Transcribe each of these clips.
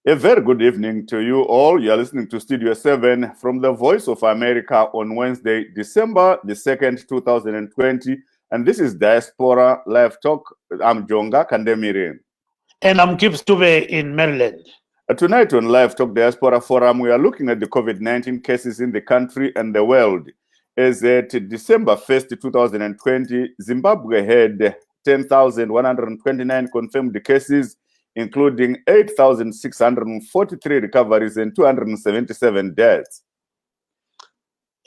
A very good evening to you all. You are listening to Studio 7 from the Voice of America on Wednesday, December the 2nd, 2020. And this is Diaspora Live Talk. I'm Jonga Kandemire. And I'm Gibbs Dube in Maryland. Tonight on Live Talk Diaspora Forum, we are looking at the COVID-19 cases in the country and the world. As at December 1st, 2020, Zimbabwe had 10,129 confirmed cases, including 8,643 recoveries and 277 deaths.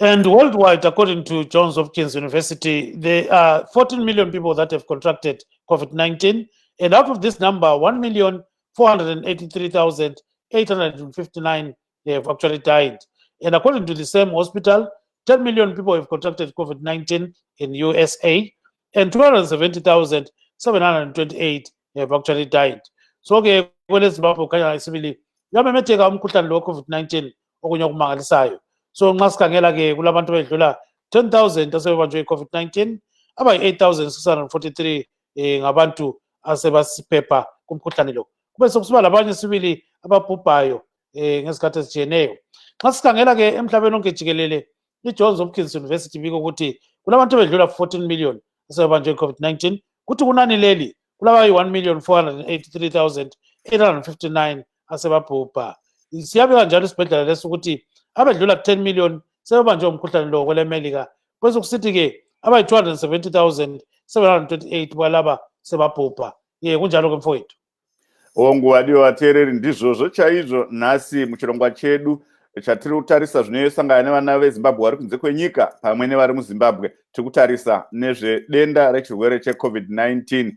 And worldwide, according to Johns Hopkins University, there are 14 million people that have contracted COVID-19. And out of this number, 1,483,859 have actually died. And according to the same hospital, 10 million people have contracted COVID-19 in USA, and 270,728 have actually died. So ke kweleZimbabwe kukhanya isibili yamemetheka umkhuhlane lo COVID-19 okunye okumangalisayo. So nxa sikhangela ke kulabantu bedlula 10,000 asebebanjwe i-COVID-19, abayi-8,643 ngabantu asebasiphepha kumkhuhlane lo. Kube sokusiba labanye sibili ababhubhayo ngezikhathi ezitshiyeneyo. Nxa sikhangela ke emhlabeni onke jikelele, i-Johns Hopkins University biko ukuthi kulabantu bedlula 14 million asebebanjwe i-COVID-19, kuthi kunani leli kulabayi 1,483,859 asebabhubha. Siyabeka njalo isibhedlela leso ukuthi abedlula 10 million sebebanjwe umkhuhlane lo lweMelika, bese kusithi ke abayi 270,728 balaba sebabhubha. Kunjalo ke mfowethu. Onguwadiwa vateereri, ndizvozvo chaizvo nhasi muchirongwa chedu chatiri kutarisa zvinoyosangana nevana veZimbabwe vari kunze kwenyika pamwe nevari muZimbabwe. Tiri kutarisa nezvedenda rechirwere cheCovid-19.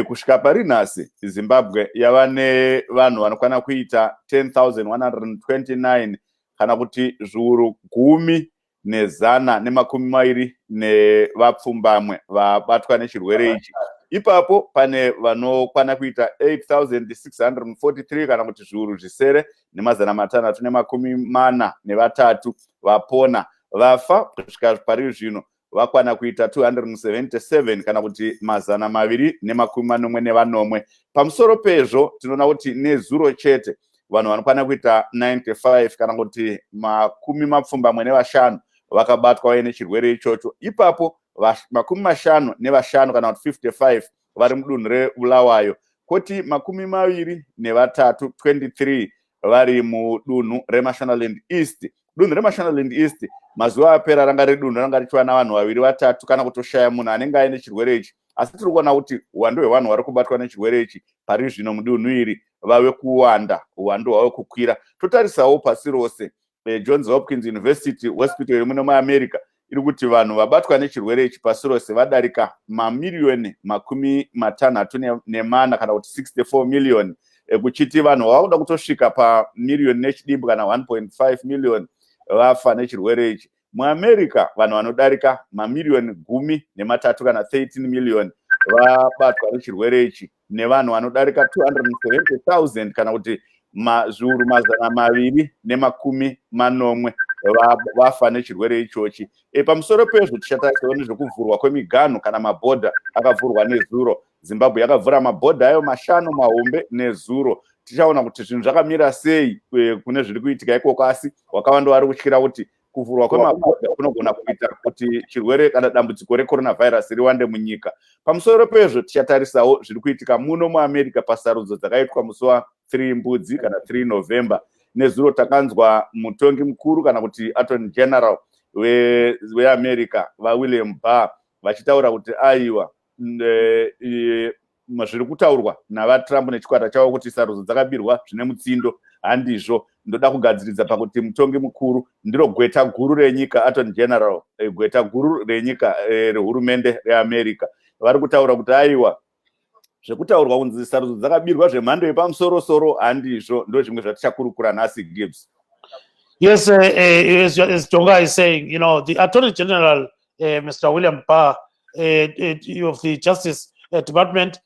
Kusvika pari nhasi, Zimbabwe yava nevanhu vanokwana kuita 10,129 kana kuti zviuru 10,120 nevapfumbamwe vabatwa nechirwere ichi. Ipapo pane vanokwana kuita 8,643 kana kuti zviuru zvisere ne543 vapona. Vafa kusvika pari zvino vakwana kuita 277 kana kuti 240. Pamusoro pezvo tinoona kuti nezuro chete vanhu vanokwana kuita 95 kana kuti 55 vakabatwa nechirwere ichocho. Ipapo 55 kana kuti 55 vari mudunhu reBulawayo, koti 23 23 vari mudunhu reMashonaland East. Dunhu reMashonaland East mazuva apera ranga redunhu ranga richiva navanhu 2-3 kana kutoshaya munhu anenge aine chirwere ichi. Asi tiri kuona kuti uwandu hwevanhu vari kubatwa nechirwere ichi pari zvino mudunhu iri vave kuwanda, uwandu hwave kukwira. Totarisawo pasi rose, Johns Hopkins University Hospital iri muno muAmerica iri kuti vanhu vabatwa nechirwere ichi pasi rose vadarika mamiliyoni 64 kana kuti 64 million, kuchiti vanhu vakuda kutosvika pamiliyoni nechidimbu kana 1.5 million vafa nechirwere ichi. MuAmerica vanhu vanodarika mamiliyoni 13 kana 13 million vabatwa nechirwere ichi, nevanhu vanodarika 270,000 kana kuti zviuru 240 vafa nechirwere ichochi. Pamusoro pezvo tichatarisa nezvekuvhurwa kwemiganhu kana mabhodha akavhurwa nezuro. Zimbabwe yakavhura mabhodha ayo 5 mahombe nezuro. Tichaona kuti zvinhu zvakamira sei kune zviri kuitika ikoko, asi wakawanda vari kutyira kuti kuvhurwa kwemabhodha kunogona kuita kuti chirwere kana dambudziko recoronavirus riwande munyika. Pamusoro pezvo tichatarisawo zviri kuitika muno muAmerica pasarudzo dzakaitwa musi wa3 Mbudzi kana 3 November. Nezuro takanzwa mutongi mukuru kana kuti Attorney General weAmerica vaWilliam Barr vachitaura kuti aiwa zviri kutaurwa navaTrump nechikwata chavo kuti sarudzo dzakabirwa zvine mutsindo. Handizvo, ndoda kugadziridza pakuti mutongi mukuru ndiro gweta guru renyika, Attorney General, gweta guru renyika rehurumende reAmerica. Vari kutaura kuti aiwa zvekutaurwa kunzi sarudzo dzakabirwa zvemhando yepamusoro-soro handizvo. Ndo zvimwe zvatichakurukura nhasi, Gibbs. Yes, as Jonga is saying, the Attorney General, Mr. William Barr, of the Justice Department,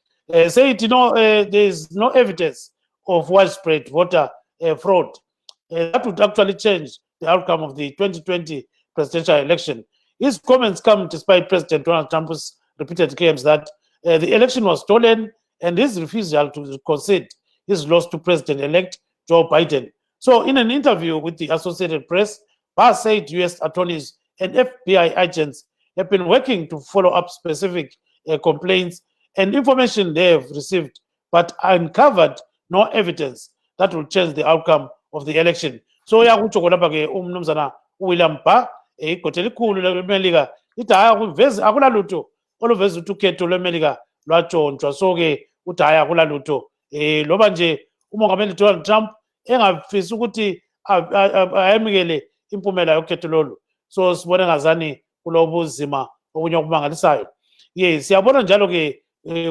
said, there is no evidence of widespread voter fraud. That would actually change the outcome of the 2020 presidential election. His comments come despite President Donald Trump's repeated claims that the election was stolen, and his refusal to concede his loss to President-elect Joe Biden. So in an interview with the Associated Press, Barr said U.S. attorneys and FBI agents have been working to follow up specific complaints and information they have received, but uncovered no evidence that will change the outcome of the election. So yakutsho khonapha ke umnumzana uWilliam Barr igqwetha elikhulu leMelika lithi hayi akulalutho oluveza ukuthi ukhetho lweMelika lwatshontshwa. So ke uthi hayi akulalutho loba nje umongameli Donald Trump engafisi ukuthi ayemukele impumela yokhetho lolu. So sibone ngazani kulobuzima okunye okumangalisayo. Siyabona njalo ke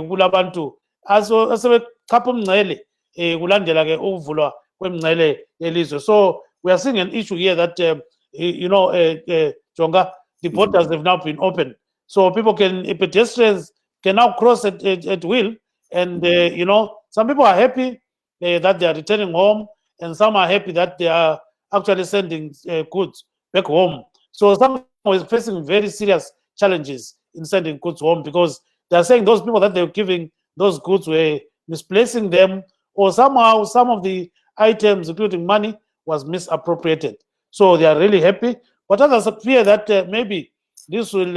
kulabantu asebechapha umngcele kulandela ke ukuvulwa kwemingcele yelizwe. So we are seeing an issue here that Jonga, the borders have now been opened, so pedestrians can now cross at will, and some people are happy that they are returning home, and some are happy that they are actually sending goods back home. So some is facing very serious challenges in sending goods home, because they are saying those people that they were giving those goods were misplacing them, or somehow some of the items, including money, was misappropriated. So they are really happy, but others fear that maybe this will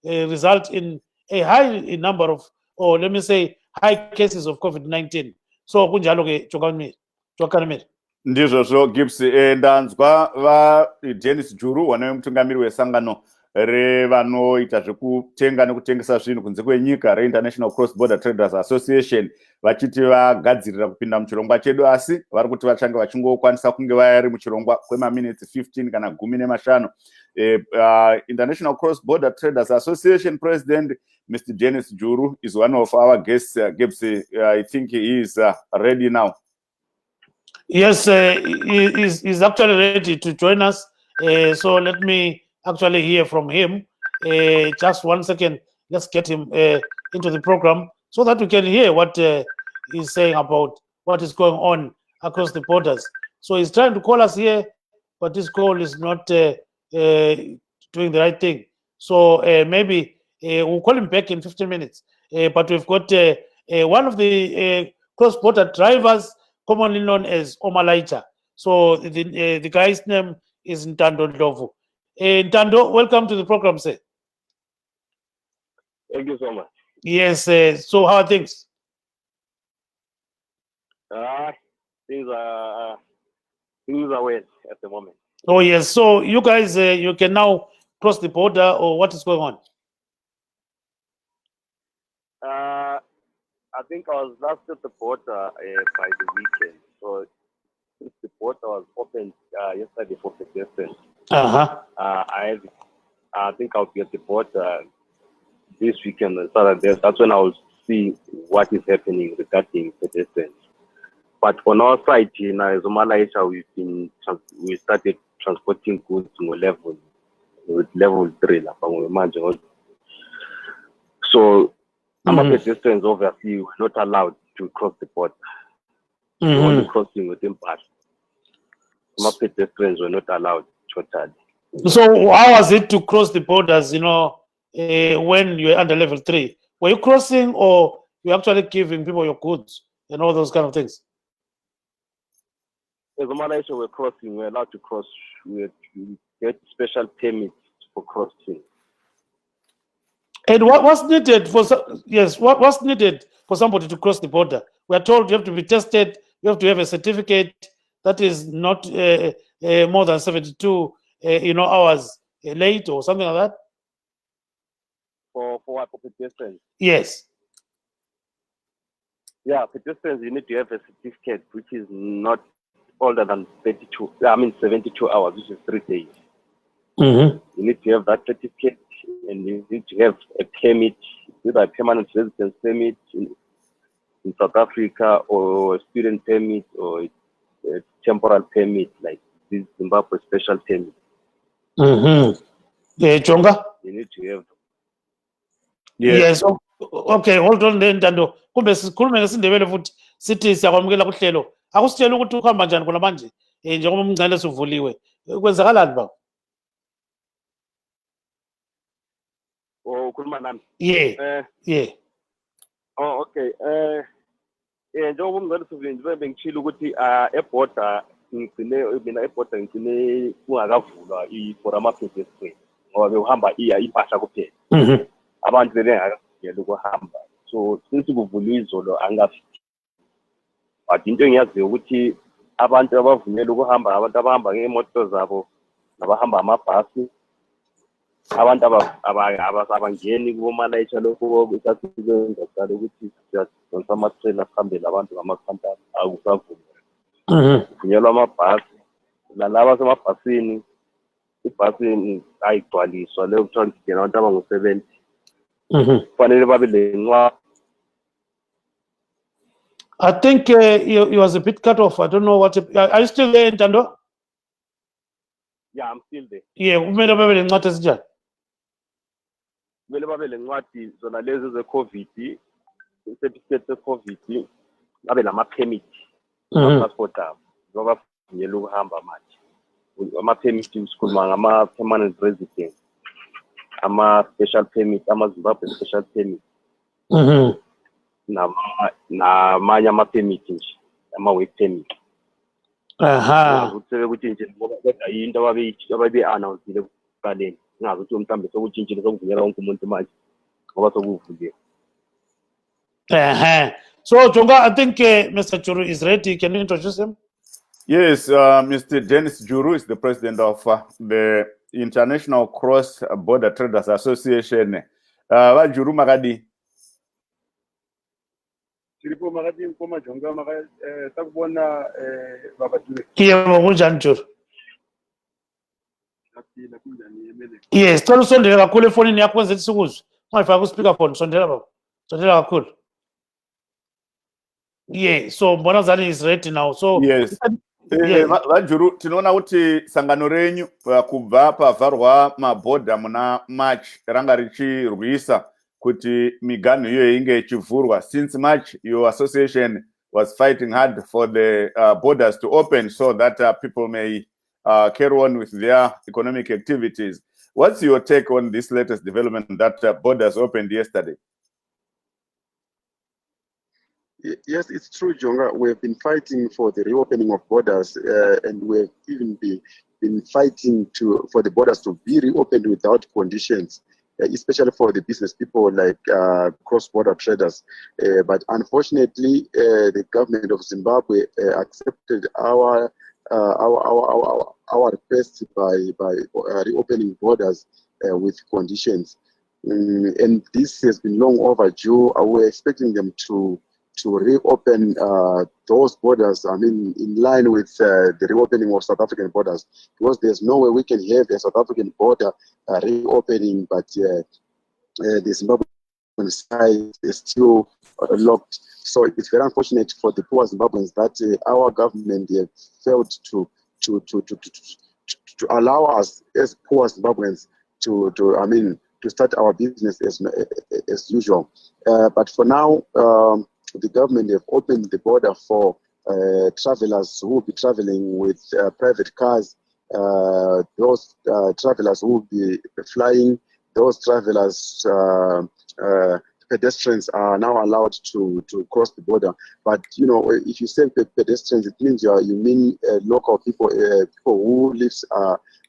result in a high number of, or let me say, high cases of COVID-19. So kunjalo ke Chokanimir. Ndizvo Gibbs, ndanzwa Dennis Juru wanawe mutungamiri wesangano revanoita zvekutenga nekutengesa zvinhu kunze kwenyika reInternational Cross Border Traders Association vachiti vagadzirira kupinda muchirongwa chedu, asi vari kuti vachange vachingokwanisa kunge vari muchirongwa kwemaminutes 15 kana 15. International Cross Border Traders Association President Mr. Dennis Juru is one of our guests. Gibbs, I think he is ready now. Yes, he's actually ready to join us. So let me actually hear from him. Just 1 second. Let's get him into the program so that we can hear what he's saying about what is going on across the borders. So he's trying to call us here, but this call is not doing the right thing. So maybe we'll call him back in 15 minutes. But we've got one of the cross-border drivers, commonly known as Omalaita. So the guy's name is Ntando Ndlovu. Ntando, welcome to the program, sir. Thank you so much. Yes, so how are things? Things are well at the moment. Oh yes, so you guys, you can now cross the border, or what is going on? I think I was last at the border by the weekend. So the border was opened yesterday for pedestrians. I think I'll be at the border this weekend on Saturday. That's when I will see what is happening regarding pedestrians. But on our side, in Malaysia, we started transporting goods with level 3. So pedestrians obviously were not allowed to cross the border. Only crossing within parts. Some pedestrians were not allowed totally. So how was it to cross the borders, when you were under level 3? Were you crossing, or you actually giving people your goods and all those kind of things? As a Malaysia, we're crossing. We're allowed to cross. We get special permits for crossing. And what's needed what's needed for somebody to cross the border? We are told you have to be tested. You have to have a certificate that is not more than 72 hours late or something like that. For what? For pedestrians? Yes. Yeah, pedestrians, you need to have a certificate which is not older than 72 hours, which is 3 days. You need to have that certificate, and you need to have a permit, either a permanent residence permit in South Africa, or a student permit, or a temporal permit, like this Zimbabwe special permit. Jonga? You need to have. Yes. Okay, hold on then, Ntando. Kumbe sikhulume ngesindebele futhi sithi siyakwamukela kuhlelo. Akusitshela ukuthi uhamba njani khona manje njengoba umngcele usuvuliwe. Kwenzakalani ba? Oh, ukhuluma nami? Yeah. Oh, okay. njengoba umngcele sivini bengitshila ukuthi eborder mina eborder ngigcine kungakavulwa for ama-pedestrian ngoba bekuhamba impahla kuphela. Abantu bebengakavikela ukuhamba, so since kuvuliwe izolo angafiki. But into engiyaziyo ukuthi abantu abavunyelwe ukuhamba abantu abahamba ngemoto zabo nabahamba amabhasi, abantu abangeni kubomalayitsha lokho isasebenza njalo ukuthi siyadonsa amatrela sihambele abantu ngamakhampani akusavumi. Kuvunyelwa amabhasi nalaba semabhasini, ibhasi ayigcwaliswa leyo kuthiwa ngigena abantu abangu-70. Kufanele babe lencwadi. I think he was a bit cut off. I don't know what. Are you still there, Ntando? Yeah, I'm still there. Yeah, kumele babe lencwadi ezinjani? Kumele babe lencwadi zona lezi ze-COVID, i-certificate se-COVID, babe nama-permit, ama-passport abo, ngoba bavunyelwe ukuhamba manje. Ama-permit sikhuluma ngama-permanent resident, ama-special permit, ama-Zimbabwe special permit. Namanye ama-permit nje, ama-work permit. Ukuthi ukuthi nje ngoba into ababe-announcile ekuqaleni, ngazi ukuthi mhlawumbe sokutshintshile sokuvunyelwa wonke umuntu manje ngoba sokuvuliwe. So Jonga, I think Mr. Juru is ready. Can you introduce him? Yes, Mr. Dennis Juru is the president of the International Cross Border Traders Association. Juru Magadi. Siripo Magadi Nkoma Jonga Magadi Takubona Babadure. Juru. Yes, tell us something about cool phone in your phone. It's so good. My father speak upon Sondela. Sondela cool. Yeah, so Bonazani is ready now. So yes. Juru tinoona kuti sangano renyu kubva pavharwa mabhodha muna March ranga richirwisa kuti miganhu iyo inge ichivhurwa. Since March, your association was fighting hard for the borders to open so that people may carry on with their economic activities. What's your take on this latest development that borders opened yesterday? Yes, it's true, Jonga. We have been fighting for the reopening of borders, and we have even been fighting for the borders to be reopened without conditions, especially for the business people like cross-border traders. But unfortunately, the government of Zimbabwe accepted our request by reopening borders with conditions, and this has been long overdue. We're expecting them to reopen those borders, I mean, in line with the reopening of South African borders, because there's no way we can have a South African border reopening, but the Zimbabwean side is still locked. So it's very unfortunate for the poor Zimbabweans that our government failed to allow us as poor Zimbabweans to start our business as usual. But for now, the government have opened the border for travelers who will be traveling with private cars, those travelers who will be flying, those travelers, pedestrians are now allowed to cross the border. But you know, if you say pedestrians, it means you mean local people, people who lives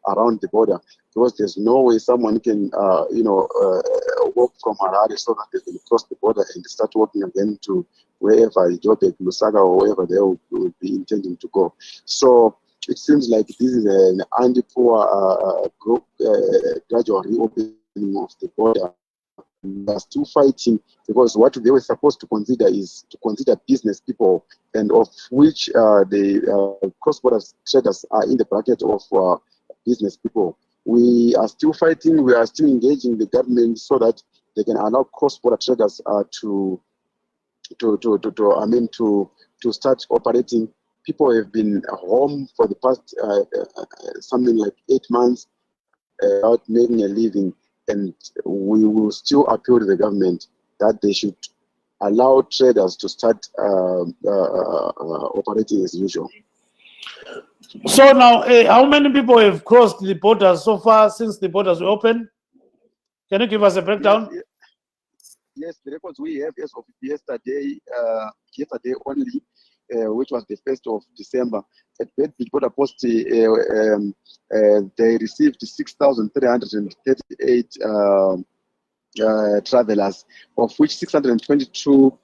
around the border, because there's no way someone can walk from Harare so that they can cross the border and start walking again to wherever, Joburg, Lusaka, or wherever they will be intending to go. So it seems like this is an anti-poor gradual reopening of the border. They are still fighting because what they were supposed to consider is to consider business people, and of which the cross-border traders are in the bracket of business people. We are still fighting. We are still engaging the government so that they can allow cross-border traders to start operating. People have been home for the past something like 8 months without making a living, and we will still appeal to the government that they should allow traders to start operating as usual. So now, how many people have crossed the borders so far since the borders were open? Can you give us a breakdown? Yes, the records we have as of yesterday, yesterday only, which was the 1st of December, at Bedford Border Post, they received 6,338 travelers, of which 622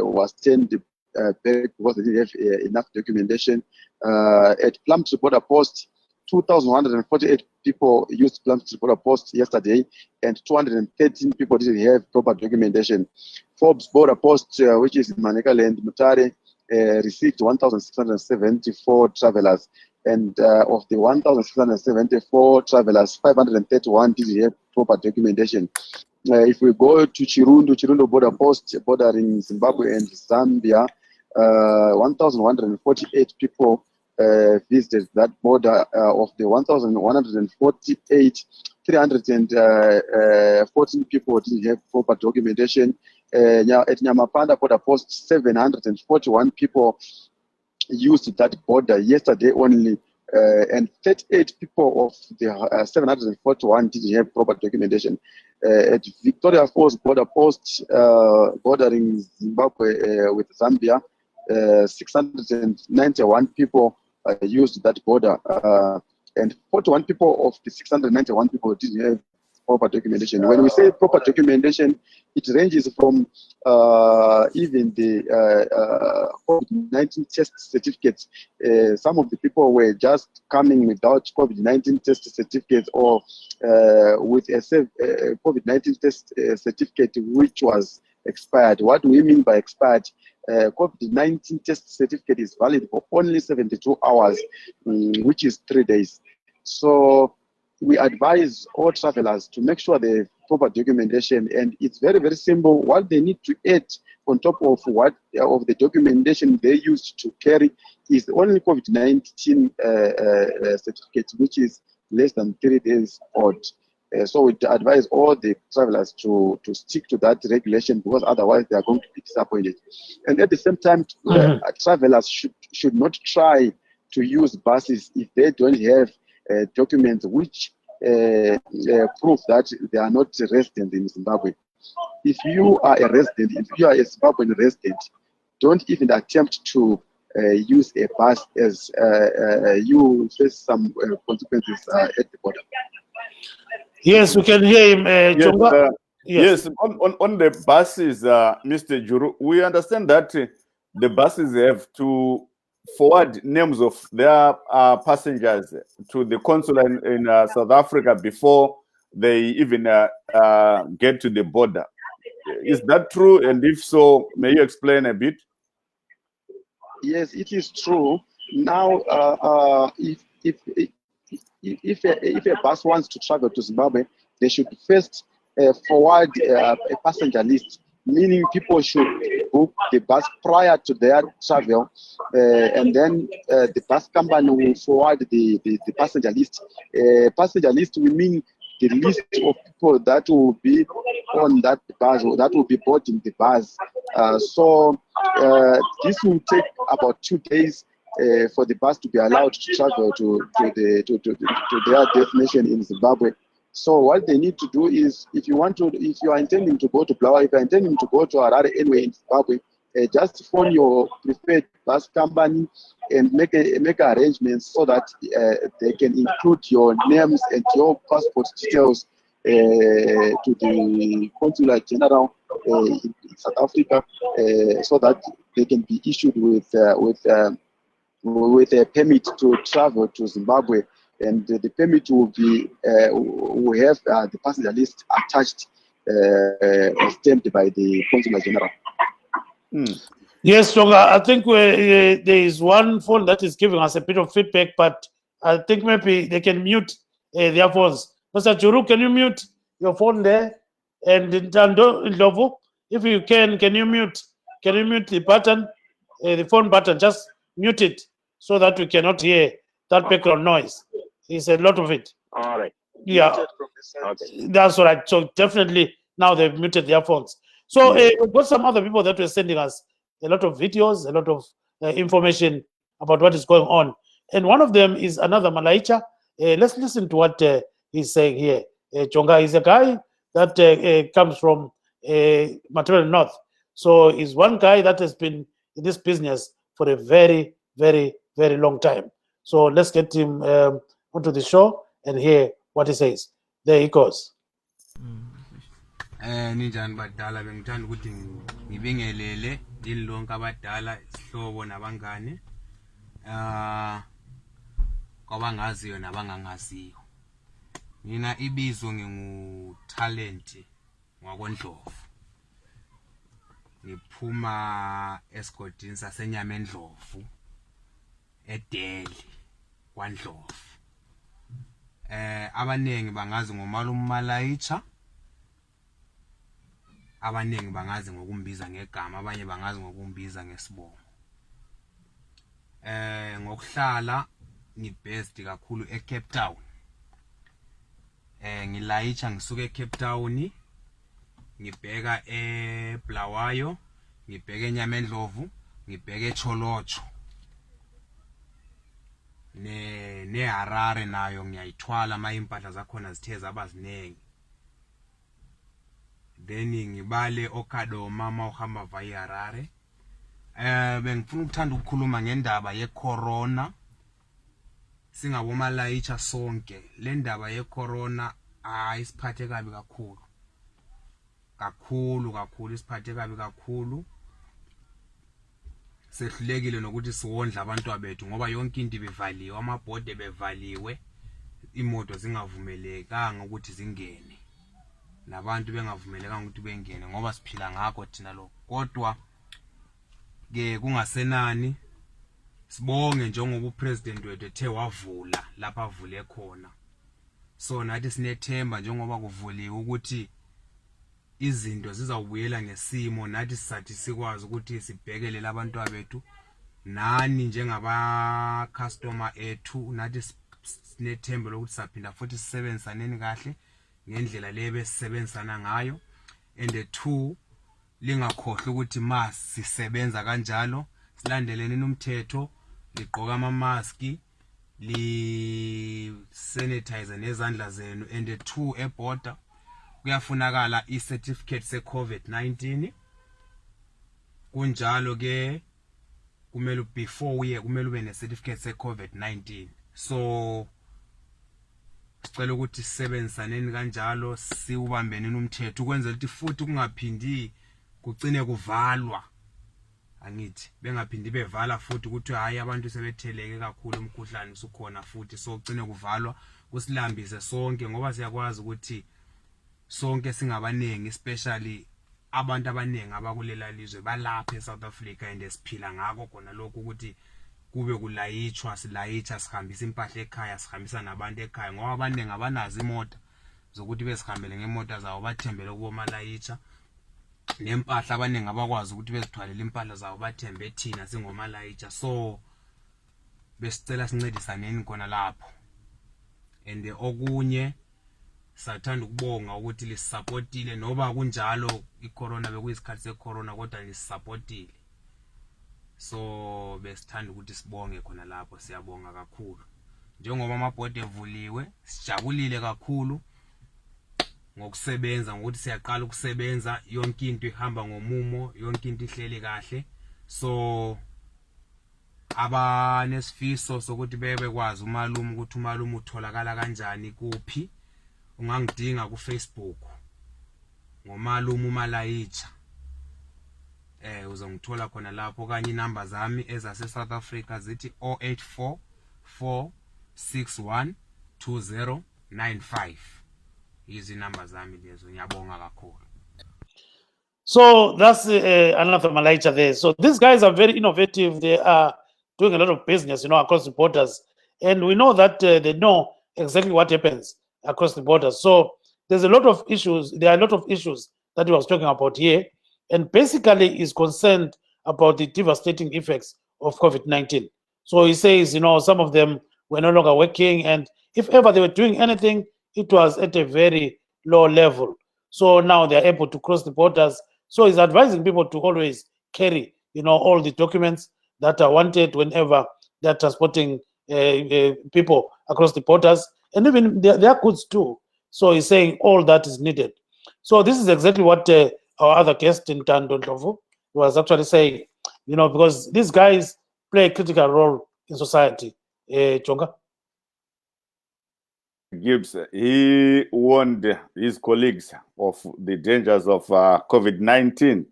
was turned back because they didn't have enough documentation. At Plumtree Border Post, 2,148 people used Plumtree Border Post yesterday, and 213 people didn't have proper documentation. Forbes Border Post, which is in Manicaland, Mutare, received 1,674 travelers, and of the 1,674 travelers, 531 didn't have proper documentation. If we go to Chirundu Border Post, bordering Zimbabwe and Zambia, 1,148 people visited that border. Of the 1,148, 314 people didn't have proper documentation. At Nyamapanda Border Post, 741 people used that border yesterday only, and 38 people of the 741 didn't have proper documentation. At Victoria Falls Border Post, bordering Zimbabwe with Zambia, 691 people used that border, and 41 people of the 691 people didn't have proper documentation. When we say proper documentation, it ranges from even the COVID-19 test certificates. Some of the people were just coming without COVID-19 test certificates, or with a COVID-19 test certificate which was expired. What do we mean by expired? COVID-19 test certificate is valid for only 72 hours, which is 3 days. So we advise all travelers to make sure they have proper documentation, and it's very, very simple. What they need to add on top of the documentation they used to carry is only COVID-19 certificate, which is less than 3 days old. So we advise all the travelers to stick to that regulation, because otherwise they are going to be disappointed. And at the same time, travelers should not try to use buses if they don't have documents which prove that they are not resident in Zimbabwe. If you are a resident, if you are a Zimbabwean resident, don't even attempt to use a bus, as you face some consequences at the border. Yes, we can hear him. Chonga. Yes, on the buses, Mr. Juru, we understand that the buses have to forward names of their passengers to the consulate in South Africa before they even get to the border. Is that true? And if so, may you explain a bit? Yes, it is true. Now, if a bus wants to travel to Zimbabwe, they should first forward a passenger list, meaning people should book the bus prior to their travel, and then the bus company will forward the passenger list. Passenger list will mean the list of people that will be on that bus, or that will be boarding the bus. So this will take about 2 days for the bus to be allowed to travel to their destination in Zimbabwe. So what they need to do is, if you are intending to go to Blawa, if you are intending to go to Harare anyway in Zimbabwe, just phone your preferred bus company and make arrangements so that they can include your names and your passport details to the Consulate General in South Africa, so that they can be issued with a permit to travel to Zimbabwe, and the permit will have the passenger list attached, stamped by the Consulate General. Yes, Chonga, I think there is one phone that is giving us a bit of feedback, but I think maybe they can mute their phones. Mr. Juru, can you mute your phone there? And Ntando Ndlovu, if you can you mute the button, the phone button? Just mute it so that we cannot hear that background noise. It's a lot of it. All right. Yeah, Okay. that's right. So definitely now they've muted their phones. So we've got some other people that were sending us a lot of videos, a lot of information about what is going on. And one of them is another Malaicha. Let's listen to what he's saying here. Chonga is a guy that comes from Material North. So he's one guy that has been in this business for a very, very, very long time. So let's get him onto the show and hear what he says. There he goes. Ninjani badala bengithanda ukuthi ngibingelele lonke abadala isihlobo nabangane kwabangaziyo nabangangaziyo. Mina ibizo nginguTalent ngwakoNdlovu. Ngiphuma esigodini saseNyamendlovu eDelhi kwaNdlovu. Abanengi bangazi ngomalume Malayitsha, abanengi bangazi ngokumbiza ngegama, abanye bangazi ngokumbiza ngesibongo. Ngokuhlala ngibest kakhulu eCape Town. Ngilayitsha ngisuka eCape Town ngibheka eBulawayo, ngibheka eNyamendlovu, ngibheka eCholocho. neHarare nayo ngiyayithwala ama impahla zakhona zithe zabazinengi. Then ngibale oKadoma uma uhamba via Harare. Bengifuna ukuthanda ukukhuluma ngendaba yecorona. Singabo Malayitsha sonke. Le ndaba yecorona isiphathe kabi kakhulu. Kakhulu isiphathe kabi kakhulu. Sehlulekile nokuthi siwondla abantu abethu ngoba yonke into ibevaliwe, amabhode bevaliwe, imoto zingavumelekanga ukuthi zingene. Nabantu bengavumelekanga ukuthi bengene ngoba siphila ngakho thina lo. Kodwa ke kungasenani sibonge njengoba upresident wethu ethe wavula lapha avule khona. So nathi sinethemba njengoba kuvuliwe ukuthi izinto zizawubuyela ngesimo, nathi sisathi sikwazi ukuthi sibhekele labantu abethu nani njengaba customer ethu, nathi sinethemba lokuthi saphinda futhi sisebenzisaneni kahle ngendlela lebe sisebenzisana ngayo. And the two, lingakhohlwa ukuthi sisebenza kanjalo, silandeleni umthetho, ligqoka ama mask, li sanitize nezandla zenu. And the two, eborder kuyafunakala i-certificate se-COVID-19. Kunjalo ke kumele before uye kumele ube ne-certificate se-COVID-19. So sicela ukuthi sisebenzisaneni kanjalo, siubambeni umthetho ukwenzela ukuthi futhi kungaphindi kugcine kuvalwa. Angithi bengaphindi bevala futhi ukuthi hayi abantu sebetheleke kakhulu umkhuhlane usukhona futhi, so kugcine kuvalwa kusilambise sonke ngoba siyakwazi ukuthi sonke singabanengi, especially abantu abanengi abakulela lizwe balapha eSouth Africa and esiphila ngako khona lokho ukuthi kube kulayitshwa, silayitsha, sihambisa impahla ekhaya, sihambisa nabantu ekhaya ngoba abanengi abanazo imoto zokuthi besihambele ngemoto zawo, bathembele kubo Malayitsha. Nempahla abanengi abakwazi ukuthi bezithwalele impahla zawo bathembe thina singomalayitsha. So besicela sincedisaneni khona lapho. And okunye sathanda ukubonga ukuthi lisupportile noba kunjalo icorona bekuyisikhathi secorona kodwa lisupportile. So besithanda ukuthi sibonge khona lapho, siyabonga kakhulu. Njengoba amabhodi evuliwe, sijabulile kakhulu ngokusebenza ngokuthi siyaqala ukusebenza, yonke into ihamba ngomumo, yonke into ihleli kahle. So abanesifiso sokuthi bebekwazi umalume ukuthi umalume utholakala kanjani kuphi, ungangidinga ku Facebook ngomalume Malayitsha. Uzongithola khona lapho, kanye inamba zami ezase South Africa zithi 084 461 2095. Easy numbers zami lezo. Ngiyabonga kakhulu. So that's another Malayitsha there. So these guys are very innovative. They are doing a lot of business, across the borders. And we know that they know exactly what happens across the borders. So there's a lot of issues. There are a lot of issues that he was talking about here. And basically is concerned about the devastating effects of COVID-19. So he says, some of them were no longer working. And if ever they were doing anything, it was at a very low level. So now they're able to cross the borders. So he's advising people to always carry, all the documents that are wanted whenever they're transporting people across the borders, and even their goods too. So he's saying all that is needed. So this is exactly what our other guest in Tando Ndlovu was actually saying, because these guys play a critical role in society. Jonga? Gibbs, he warned his colleagues of the dangers of COVID-19.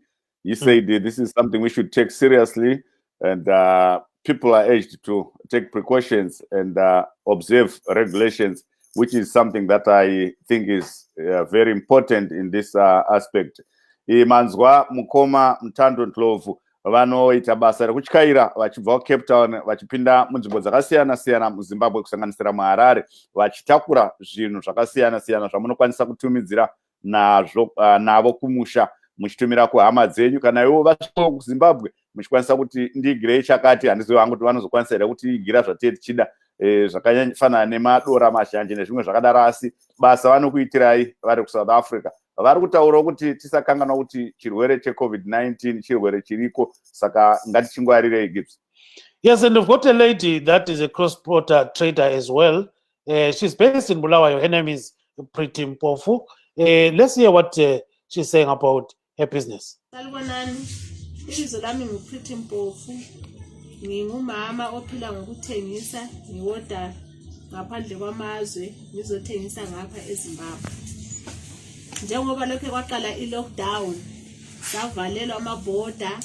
He said this is something we should take seriously, and people are urged to take precautions and observe regulations, which is something that I think is very important in this aspect. Manzwa Mukoma Mtando Ndlovu vanoita basa rekutyaira vachibva Cape Town vachipinda munzvimbo dzakasiyana siyana muZimbabwe kusanganisira muHarare vachitakura zvinhu zvakasiyana siyana zvamunokwanisa kutumidzira navo kumusha muchitumira kuhama dzenyu. Kana ivo vasvika kuZimbabwe muchikwanisa kuti ndigirei chakati, handizivi hangu kuti vanozokwanisa here kuti igira zvatei tichida zvakafanana nemadora mazhanje nezvimwe zvakadaro, asi basa vanokuitirai vari kuSouth Africa. Vari kutaurawo kuti tisakanganwa kuti chirwere cheCovid-19 chirwere chiriko, saka ngatichingwarirei Gibbs. Yes, and we've got a lady that is a cross-border trader as well. She's based in Bulawayo. Her name is Pretty Mpofu. Let's hear what she's saying about her business. Ibizo lami nguPretty Mpofu. Ngingumama ophila ngokuthengisa, ngiwoda ngaphandle kwamazwe ngizothengisa ngapha eZimbabwe. Njengoba lokho kwaqala i-lockdown, savalelwa amabhoda,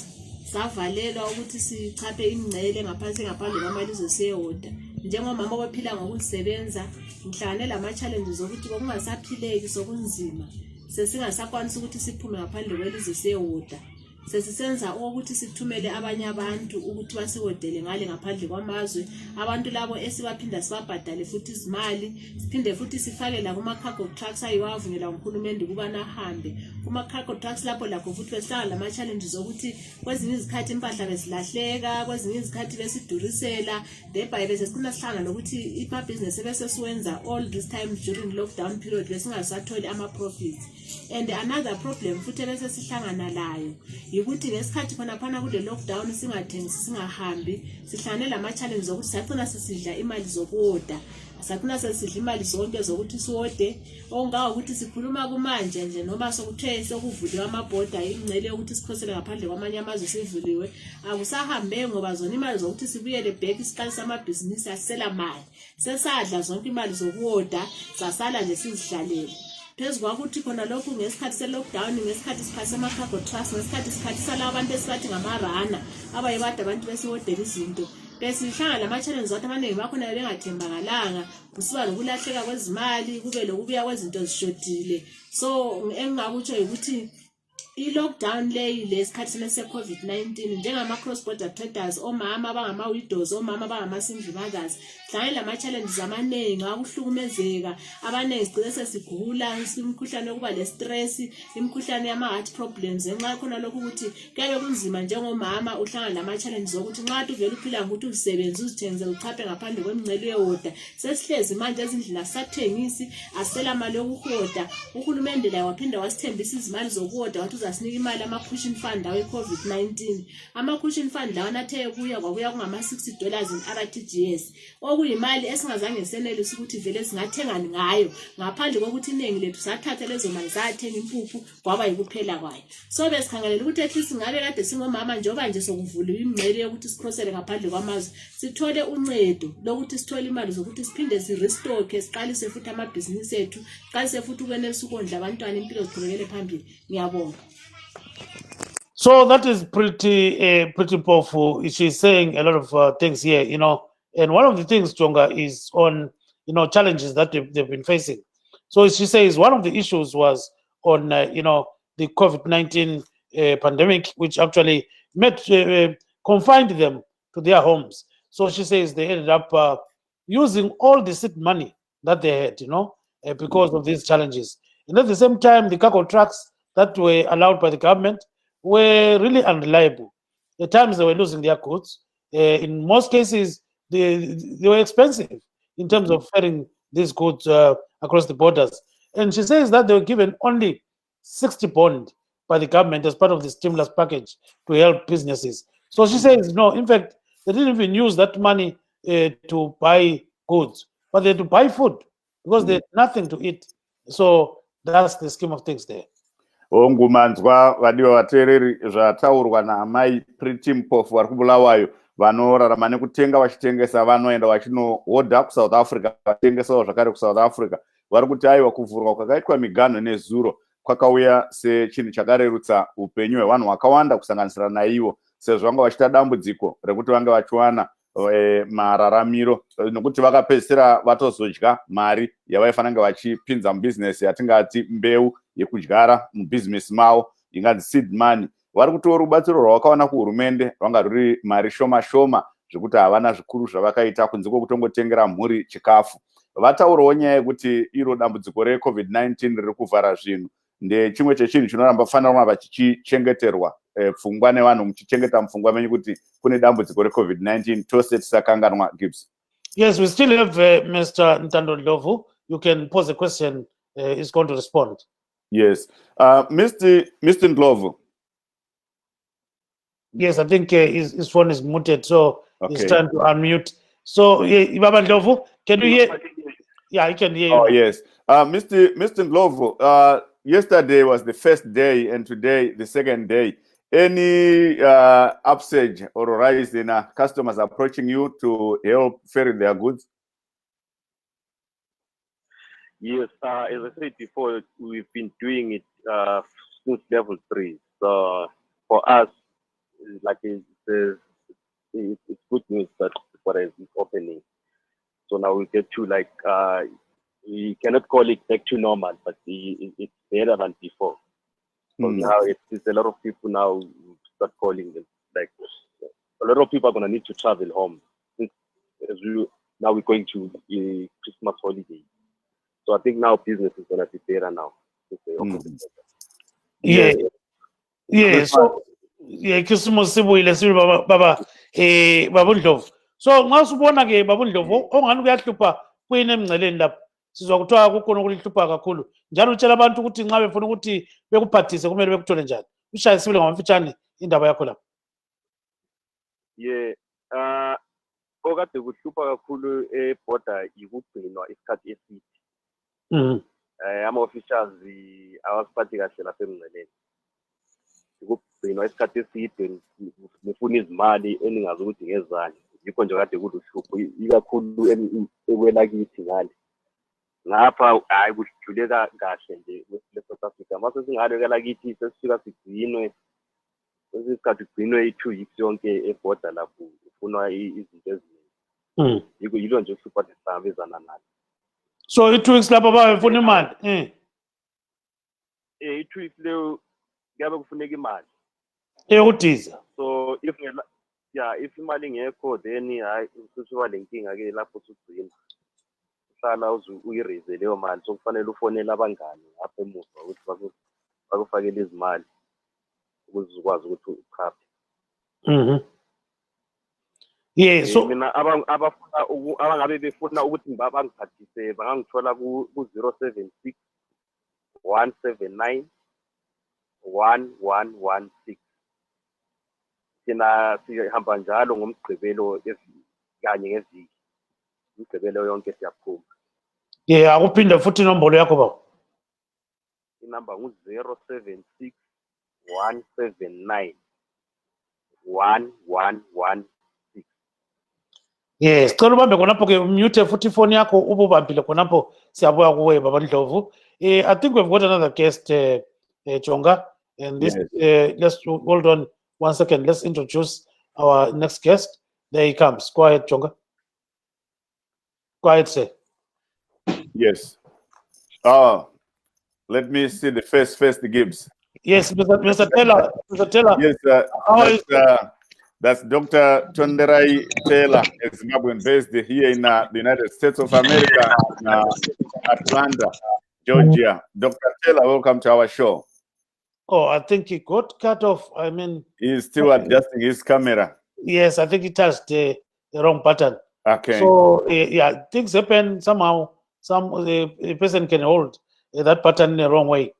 savalelwa ukuthi sichaphe imingcele ngaphandle kwamalizwe siyewoda. Njengomama ophila ngokusebenza, ngihlangane lama-challenges ukuthi kungasaphileki sokunzima. Sesingasakwanisa ukuthi siphume ngaphandle kwelizwe siyewoda. Sesisenza ukuthi sithumele abanye abantu ukuthi basiwodele ngale ngaphandle kwamazwe. Abantu labo esibaphinda sibabhadale futhi izimali, siphinde futhi sifake la kuma cargo trucks ayiwavunyelwa nguhulumende ukuba nahambe. Kuma cargo trucks lapho lakho futhi besihlala lama challenges ukuthi kwezinye izikhathi impahla besilahleka, kwezinye izikhathi besidurisela, thereby bese sikhona sihlangana nokuthi ipa business ebese siwenza all this time during lockdown period besingasatholi ama profits. And another problem futhi bese sihlangana layo ukuthi ngesikhathi khona phana kule lockdown singathengisi singahambi, sihlangane lama challenges ukuthi sacina sisidla imali zokuoda, sacina sesidla imali zonke zokuthi siwode, ongawa ukuthi sikhuluma kumanje nje noma sokuthe sokuvuliwa amabhoda ingcele ukuthi sikhosele ngaphandle kwamanye amazwe sivuliwe, akusahambe ngoba zona imali zokuthi sibuyele back isiqalisa amabhizinisi asela mali, sesadla zonke imali zokuoda, sasala nje sizidlalele. Phezu kwakuthi khona lokhu ngesikhathi se-lockdown, ngesikhathi siphase ama-cargo trucks, ngesikhathi siphathisala abantu esibathi ngamarana abayibada abantu besiwodela izinto, besihlangana lama-challenges wathi abaningi bakhona bengathembakalanga, kusiba lokulahleka kwezimali, kube lokubuya kwezinto zishodile. So engingakutsho ukuthi i-lockdown leyi lesikhathi se-COVID-19 njengama-cross-border traders, omama abangama-widows, omama abangama-single mothers, hlangane lama-challenges amaningi akuhlukumezeka, abaningi sigcine sesigula imikhuhlane yokuba le-stress, imikhuhlane yama-heart problems. Ngenxa khona lokhu ukuthi kuyabe kunzima njengomama uhlangana lama-challenges ukuthi nxa uvele uphila ngokuthi uzisebenze uzithengise uchaphe ngaphandle kwemingcele yewoda, sesihlezi manje ezindlini asisathengisi, asisela mali yokuhoda. Uhulumende laye waphinda wasithembisa izimali zokuhoda wathi uzasinika imali ama-cushion fund awe COVID-19. Ama-cushion fund lawa athe kwabuya kungama-$60 in RTGS, okuyimali esingazange senelise ukuthi vele singathengani ngayo, ngaphandle kokuthi iningi lethu sathatha lezo mali zathenga impuphu kwaba yikuphela kwayo. So besikhangelela ukuthi at least ngabe kade singomama njengoba nje sokuvuliwa imingcele yokuthi sikhosele ngaphandle kwamazwe, sithole uncedo lokuthi sithole imali zokuthi siphinde sirestock, siqalise futhi amabhizinisi ethu, siqalise futhi ukwenelisa ukondla abantwana impilo ziqhubekele phambili. Ngiyabonga. So that is pretty powerful. She's saying a lot of things here, and one of the things, Jonga, is on, challenges that they've been facing. So she says one of the issues was on, the COVID-19 pandemic, which actually confined them to their homes. So she says they ended up using all the seed money that they had, because of these challenges. And at the same time, the cargo trucks that were allowed by the government were really unreliable. At times they were losing their goods. In most cases, they were expensive in terms of ferrying these goods across the borders. And she says that they were given only 60 bond by the government as part of the stimulus package to help businesses. So she says, no, in fact, they didn't even use that money to buy goods, but they had to buy food because they had nothing to eat. So That's the scheme of things there. Ongumanzwa vadiwa vateereri zvataurwa naamai Pretty Mpofu vari kubulawayo vanorarama nekutenga vachitengesa vanoenda vachinohodha kuSouth Africa vatengesawo zvakare kuSouth Africa vari kuti aiwa kuvhurwa kwakaitwa miganho nezuro kwakauya sechinhu chakarerutsa upenyu hwevanhu vakawanda kusanganisira naivo sezvo vanga vachita dambudziko rekuti vange vachiwana mararamiro nokuti vakapedzisira vatozodya mari yavaifanira kunge vachipinza mubizinesi yatingati mbeu yekudyara mubizinesi mavo inganzi seed money. Vari kutora rubatsiro rwavakawana kuhurumende rwanga ruri mari shoma shoma zvekuti havana zvikuru zvavakaita kunze kwekutongotengera mhuri chikafu. Vataurawo nyaya yekuti iro dambudziko reCovid-19 riri kuvhara zvinhu ndechimwe chechinhu chinoramba fanira vachichengeterwa pfungwa nevanhu muchichengeta mupfungwa menyu kuti kune dambudziko reCovid-19 tose tisakanganwa. Gibbs. Yes, we still have Mr. Ntando Ndlovu. You can pose a question. He's going to respond. Yes. Mr. Ndlovu. Yes, I think his phone is muted, so okay. He's trying to unmute. So, Baba Ndlovu, can you hear? Yeah, I can hear you. Oh, yes. Mr. Ndlovu, yesterday was the first day and today the second day. Any upsurge or rise in customers approaching you to help ferry their goods? Yes, as I said before, we've been doing it since level 3. So for us, like it's good news that Diaspora is opening. So now we get to like we cannot call it back to normal, but it's better than before. So now it's a lot of people now start calling them. Like a lot of people are gonna need to travel home now we're going to Christmas holiday. So I think now business is gonna be better now. Yeah. Yeah. So Christmas sibuyile sibe baba Baba Ndlovu. So ngasubona ke Baba Ndlovu ongani kuyahlupha kuyini emngceleni lapha. Sizwa kuthiwa kukhona ukuhlupha kakhulu. Njalo utshela abantu ukuthi nxa befuna ukuthi bekuphathise kumele bekuthole njani. Ushayisile ngamafitshane indaba yakho lapha. Yeah. Okade kuhlupha kakhulu eborder ikugcinwa isikhathi eside. Ama-officials awasiphathi kahle lapha emngceleni. Ukugcinwa isikhathi eside nifuna izimali eningazi ukuthi ngezani. Yikho nje kade kuluhlupho ikakhulu ekwelakithi ngale. Ngapha hayi kujuleka kahle nje South Africa. Mase singale kwelakithi sesifika sigcinwe. Isikhathi sigcinwe i2 weeks yonke eborder lapho ufuna izinto eziningi. Yilo nje uhlupho esihlangabezana nalo. So i2 weeks lapha bafuna imali. I2 weeks leyo kuyabe kufuneka imali. Eyokudiza. So if imali ngekho then hayi ususiba lenkinga ke lapho usugcina. Hlala uyiraise leyo mali so kufanele ufonele abangani apha emuva ukuthi bakufakele izimali ukuze ukwazi ukuthi ukhaphe. Yeah, so mina abafuna abangabe befuna ukuthi bangiphathise bangangithola ku 076 179 1116. Sina sihamba njalo ngomgqibelo kanye ngeviki. Umgqibelo yonke siyaphuma. Yeah, akuphinde futhi inombolo yakho baba. Inamba ngu 076 179 1116. Yes, cela ubambe khonapho ke mute futhi phone yakho ububambile khonapho siyabuya kuwe Baba Ndlovu. I think we've got another guest Jonga, and this let's hold on 1 second. Let's introduce our next guest. There he comes. Go ahead, Jonga. Go ahead, sir. Yes. Let me see the first Gibbs. Yes, Mr. Taylor. Mr. Taylor. Yes, that's Dr. Tonderai Taylor, a Zimbabwean based here in the United States of America, Atlanta, Georgia. Dr. Taylor, welcome to our show. Oh, I think he got cut off. I mean, he's still adjusting his camera. Yes, I think he touched the wrong button. Okay. So yeah, things happen somehow. A person can hold that button in the wrong way.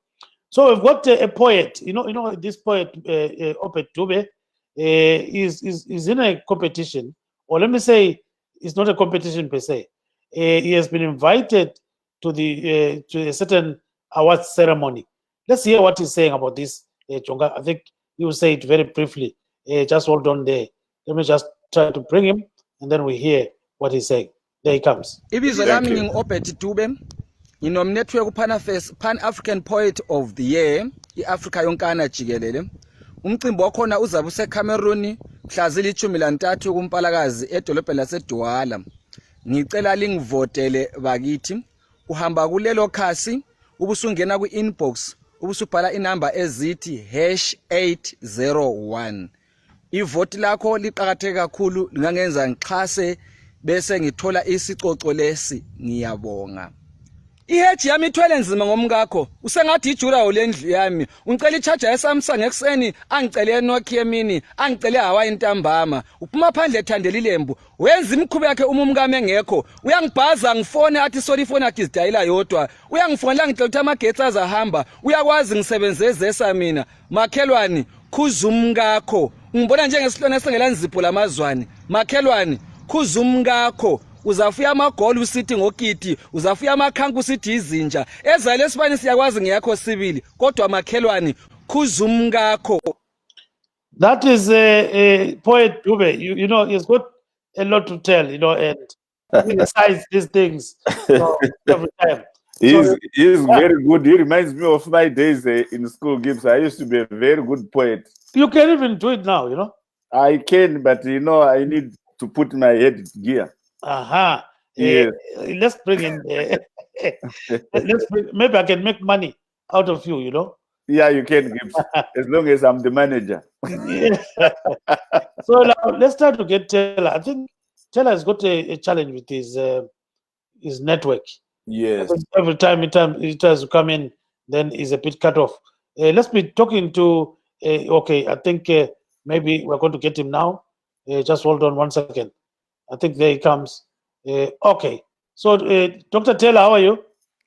So we've got a poet. You know this poet, Opet Dube, is in a competition, or let me say, it's not a competition per se. He has been invited to a certain award ceremony. Let's hear what he's saying about this, Chonga. I think he will say it very briefly. Just hold on there. Let me just try to bring him, and then we hear what he's saying. There he comes. Ibizo lami ngingu-Obed Dube. Nginomnetwork Pan-African Poet of the Year, i-Africa yonkana jikelele. Umcimbi wakhona uzabe useCameroon mhla zili-13 kuMpalakazi edolobheni laseDouala. Ngicela lingivotele bakithi. Uhamba kulelo khasi, ubusungena ku-inbox, ubusubhala inamba ezithi #801. Ivoti lakho liqhakatheke kakhulu, lingangenza ngixhase bese ngithola isicoco lesi, ngiyabonga. Iheji yami ithwele nzima ngomkakho, usengathi ijura olendlu yami. Ungicela i-charger yeSamsung ekseni, angicele eNokia mini, angicele Hawaii ntambama. Uphuma phandle ethandela ilembu, wenza imikhuba yakhe umkami engekho. Uyangibhaza ngifone athi sorry phone yakhe izidayila yodwa. Uyangifonela ngicela ukuthi amagetsi azahamba. Uyakwazi ngisebenze ezesa mina. Makhelwani, khuza umkakho. Ngibona njengesihlone esengela nzipho lamazwane. Makhelwani, khuza umkakho. Uzafuya amagoli usithi ngokiti, uzafuya amakhanka usithi izinja. Ezale sibani siyakwazi ngiyakho sibili, kodwa makhelwani khuza umkakho. That is a Poet Dube. You know, he's got a lot to tell, you know, and he decides these things every time. He's very good. He reminds me of my days in school, Gibbs. I used to be a very good poet. You can even do it now, you know. I can, but you know, I need to put my head in gear. Yes. Let's bring in. Maybe I can make money out of you, you know. Yeah, you can, Gibbs, as long as I'm the manager. So now let's try to get Taylor. I think Taylor has got a challenge with his network. Yes. Every time he tries to come in, then he's a bit cut off. Let's be talking to. Okay, I think maybe we're going to get him now. Just hold on one second. I think there he comes. Okay. So, Dr. Taylor, how are you?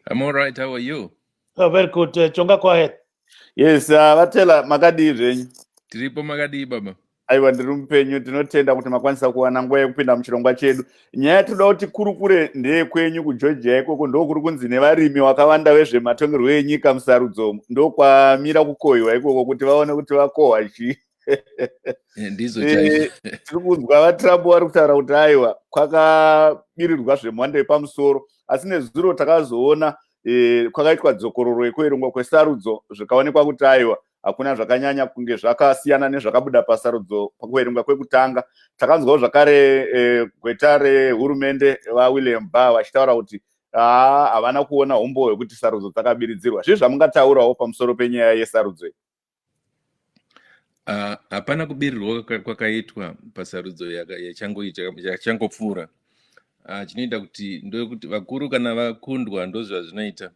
I'm all right. How are you? Oh, very good. Chonga, go ahead. Yes, vatela makadi zvenyu. Tiripo makadi baba. Aiwa ndiri mupenyu, tinotenda kuti makwanisa kuwana nguva yekupinda muchirongwa chedu. Nyaya toda kuti kurukure ndeye kwenyu kuGeorgia ikoko ndokuri kunzi nevarimi wakawanda vezvematongerwo enyika musarudzo ndokwamira kukohwiwa ikoko kuti vaone kuti vakohwa chii. Ndizo chaizo. Tiri kunzwa vaTrump vari kutaura kuti aiwa kwakabirirwa zvemhando yepamusoro, asi nezuro takazoona kwakaitwa dzokororo yekuverengwa kwesarudzo zvikaonekwa kuti aiwa hakuna zvakanyanya kunge zvakasiyana nezvakabuda pasarudzo pakuverengwa kwekutanga. Takanzwawo zvakare gweta rehurumende vaWilliam Barr vachitaura kuti havana kuona umbo hwekuti sarudzo dzakabiridzirwa. Zvizvi zvamungataurawo pamusoro penyaya yesarudzo iyi? Hapana kubirirwa kwakaitwa pasarudzo yachangopfuura. Chinoita kuti ndokuti vakuru kana vakundwa ndozvazvinoita.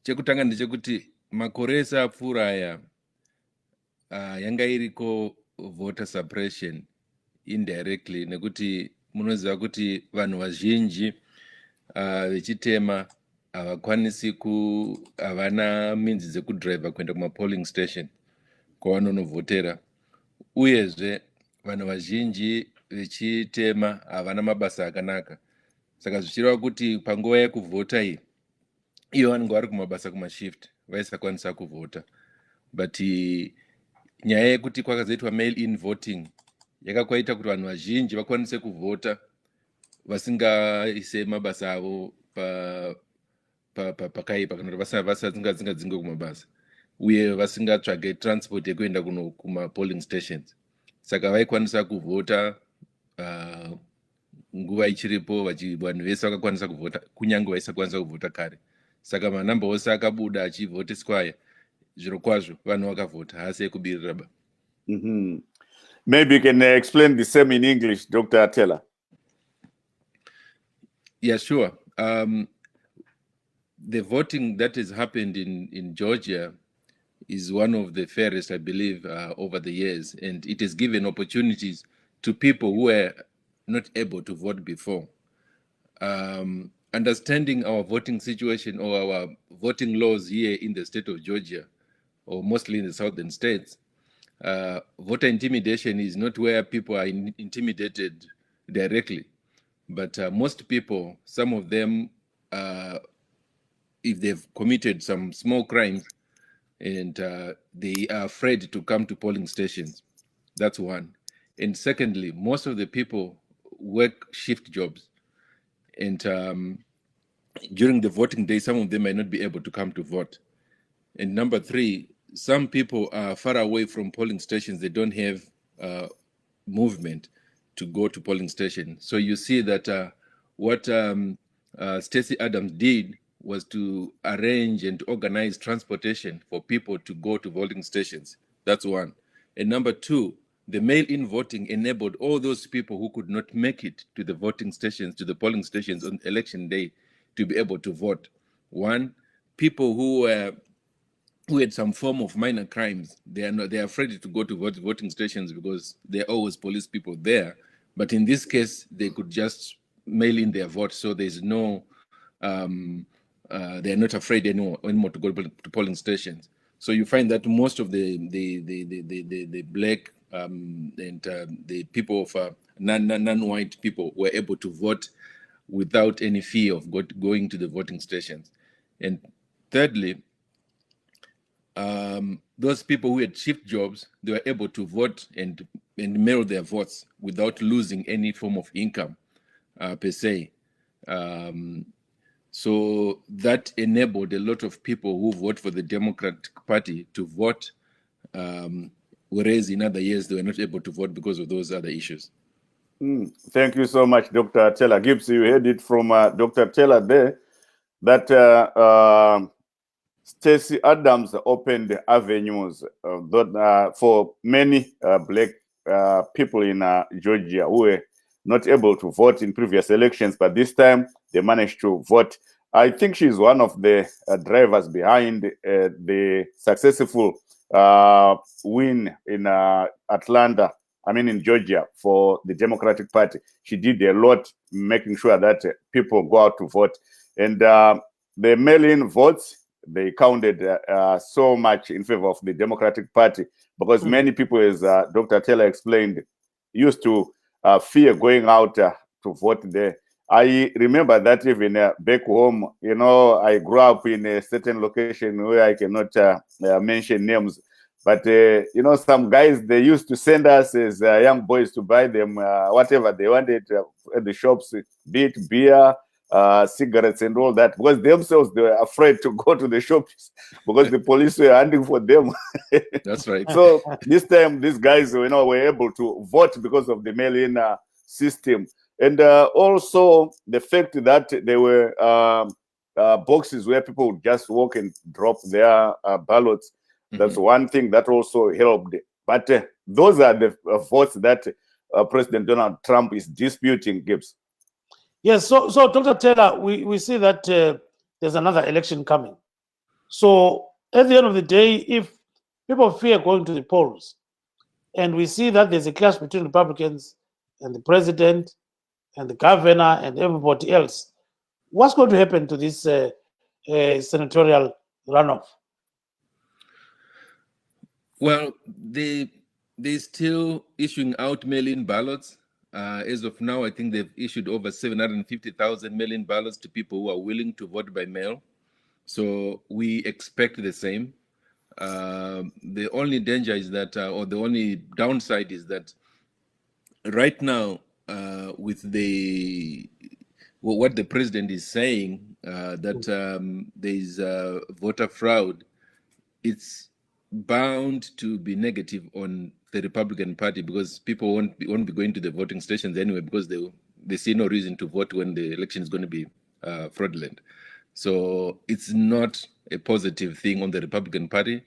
Chekutanga ndechekuti makore ese apfuura aya yanga iriko voter suppression indirectly, nekuti munoziva kuti vanhu vazhinji vechitema havana minzi dzekudriva kuenda kumapolling station kwavanonovhotera, uyezve vanhu vazhinji vechitema havana mabasa akanaka. Saka zvichireva kuti panguva yekuvhota iyi iyo vanenge vari kumabasa kumashift vaisakwanisa kuvhota. But nyaya yekuti kwakazoitwa mail in voting yakakwaita kuti vanhu vazhinji vakwanise kuvhota vasingaise mabasa avo pakaipa kana kuti vasingadzinge kumabasa, uye vasingatsvage transport yekuenda kumapolling stations. Saka vaikwanisa kuvhota nguva ichiripo, vanhu vese vakakwanisa kuvhota kunyange vaisakwanisa kuvhota kare. Saka manamba ose akabuda achivhoteswa aya, zviro kwazvo vanhu vakavhota, hasi ekubirira ba. Maybe you can explain the same in English, Dr. Taylor. Yeah, sure. The voting that has happened in Georgia is one of the fairest, I believe, over the years, and it has given opportunities to people who were not able to vote before. Understanding our voting situation or our voting laws here in the state of Georgia, or mostly in the southern states, voter intimidation is not where people are intimidated directly, but most people, some of them if they've committed some small crimes and they are afraid to come to polling stations. That's one. And secondly, most of the people work shift jobs. And during the voting day, some of them might not be able to come to vote. And number three, some people are far away from polling stations. They don't have movement to go to polling station. So you see that what Stacey Adams did was to arrange and organize transportation for people to go to voting stations. That's one. And number two, the mail-in voting enabled all those people who could not make it to the voting stations, to the polling stations on election day, to be able to vote. One, people who had some form of minor crimes, they're afraid to go to voting stations because there are always police people there. But in this case, they could just mail in their vote, so there's no they're not afraid anymore to go to polling stations. So you find that most of the black and the people of non-white people were able to vote without any fear of going to the voting stations. And thirdly, those people who had shift jobs, they were able to vote and mail their votes without losing any form of income per se. So that enabled a lot of people who vote for the Democratic Party to vote, whereas in other years they were not able to vote because of those other issues. Thank you so much, Dr. Taylor Gibbs. You heard it from Dr. Taylor there, that Stacey Adams opened avenues for many black people in Georgia who were not able to vote in previous elections, but this time they managed to vote. I think she's one of the drivers behind the successful win in Atlanta, in Georgia, for the Democratic Party. She did a lot making sure that people go out to vote. And the mail-in votes, they counted so much in favor of the Democratic Party, because many people, as Dr. Taylor explained, used to fear going out to vote there. I remember that even back home, I grew up in a certain location where I cannot mention names, but some guys, they used to send us as young boys to buy them whatever they wanted at the shops, be it beer, cigarettes and all that, because themselves, they were afraid to go to the shops because the police were hunting for them. That's right. So this time, these guys, were able to vote because of the mail-in system. And also the fact that there were boxes where people would just walk and drop their ballots. That's one thing that also helped. But those are the votes that President Donald Trump is disputing, Gibbs. Yes, so Dr. Taylor, we see that there's another election coming. So at the end of the day, if people fear going to the polls, and we see that there's a clash between Republicans and the president and the governor and everybody else, what's going to happen to this senatorial runoff? Well, they're still issuing out mail-in ballots. As of now, I think they've issued over 750,000 mail-in ballots to people who are willing to vote by mail. So we expect the same. The only danger is that, or the only downside is that right now, with what the president is saying, that there is voter fraud, it's bound to be negative on the Republican Party, because people won't be going to the voting stations anyway, because they see no reason to vote when the election is going to be fraudulent. So it's not a positive thing on the Republican Party,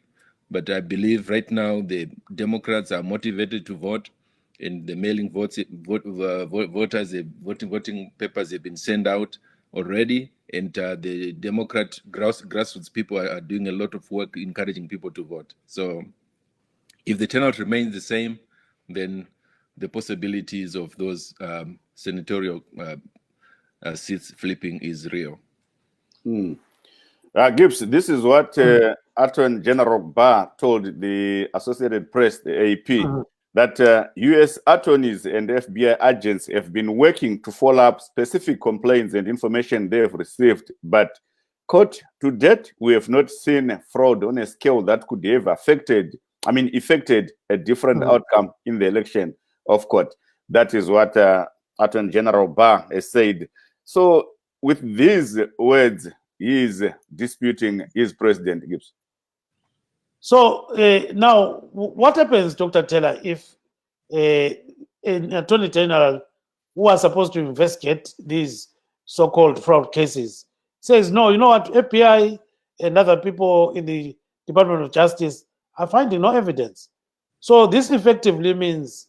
but I believe right now the Democrats are motivated to vote, and the mailing voting papers have been sent out already, and the Democrat grassroots people are doing a lot of work encouraging people to vote. So if the turnout remains the same, then the possibilities of those senatorial seats flipping is real. Gibbs, this is what Attorney General Barr told the Associated Press, the AP, that U.S. attorneys and FBI agents have been working to follow up specific complaints and information they've received, but Quote, to date, we have not seen fraud on a scale that could have affected a different outcome in the election of court. That is what Attorney General Barr has said. So with these words, he is disputing his president, Gibbs. So now, what happens, Dr. Taylor, if an Attorney General who are supposed to investigate these so-called fraud cases says, no, you know what, FBI and other people in the Department of Justice are finding no evidence. So this effectively means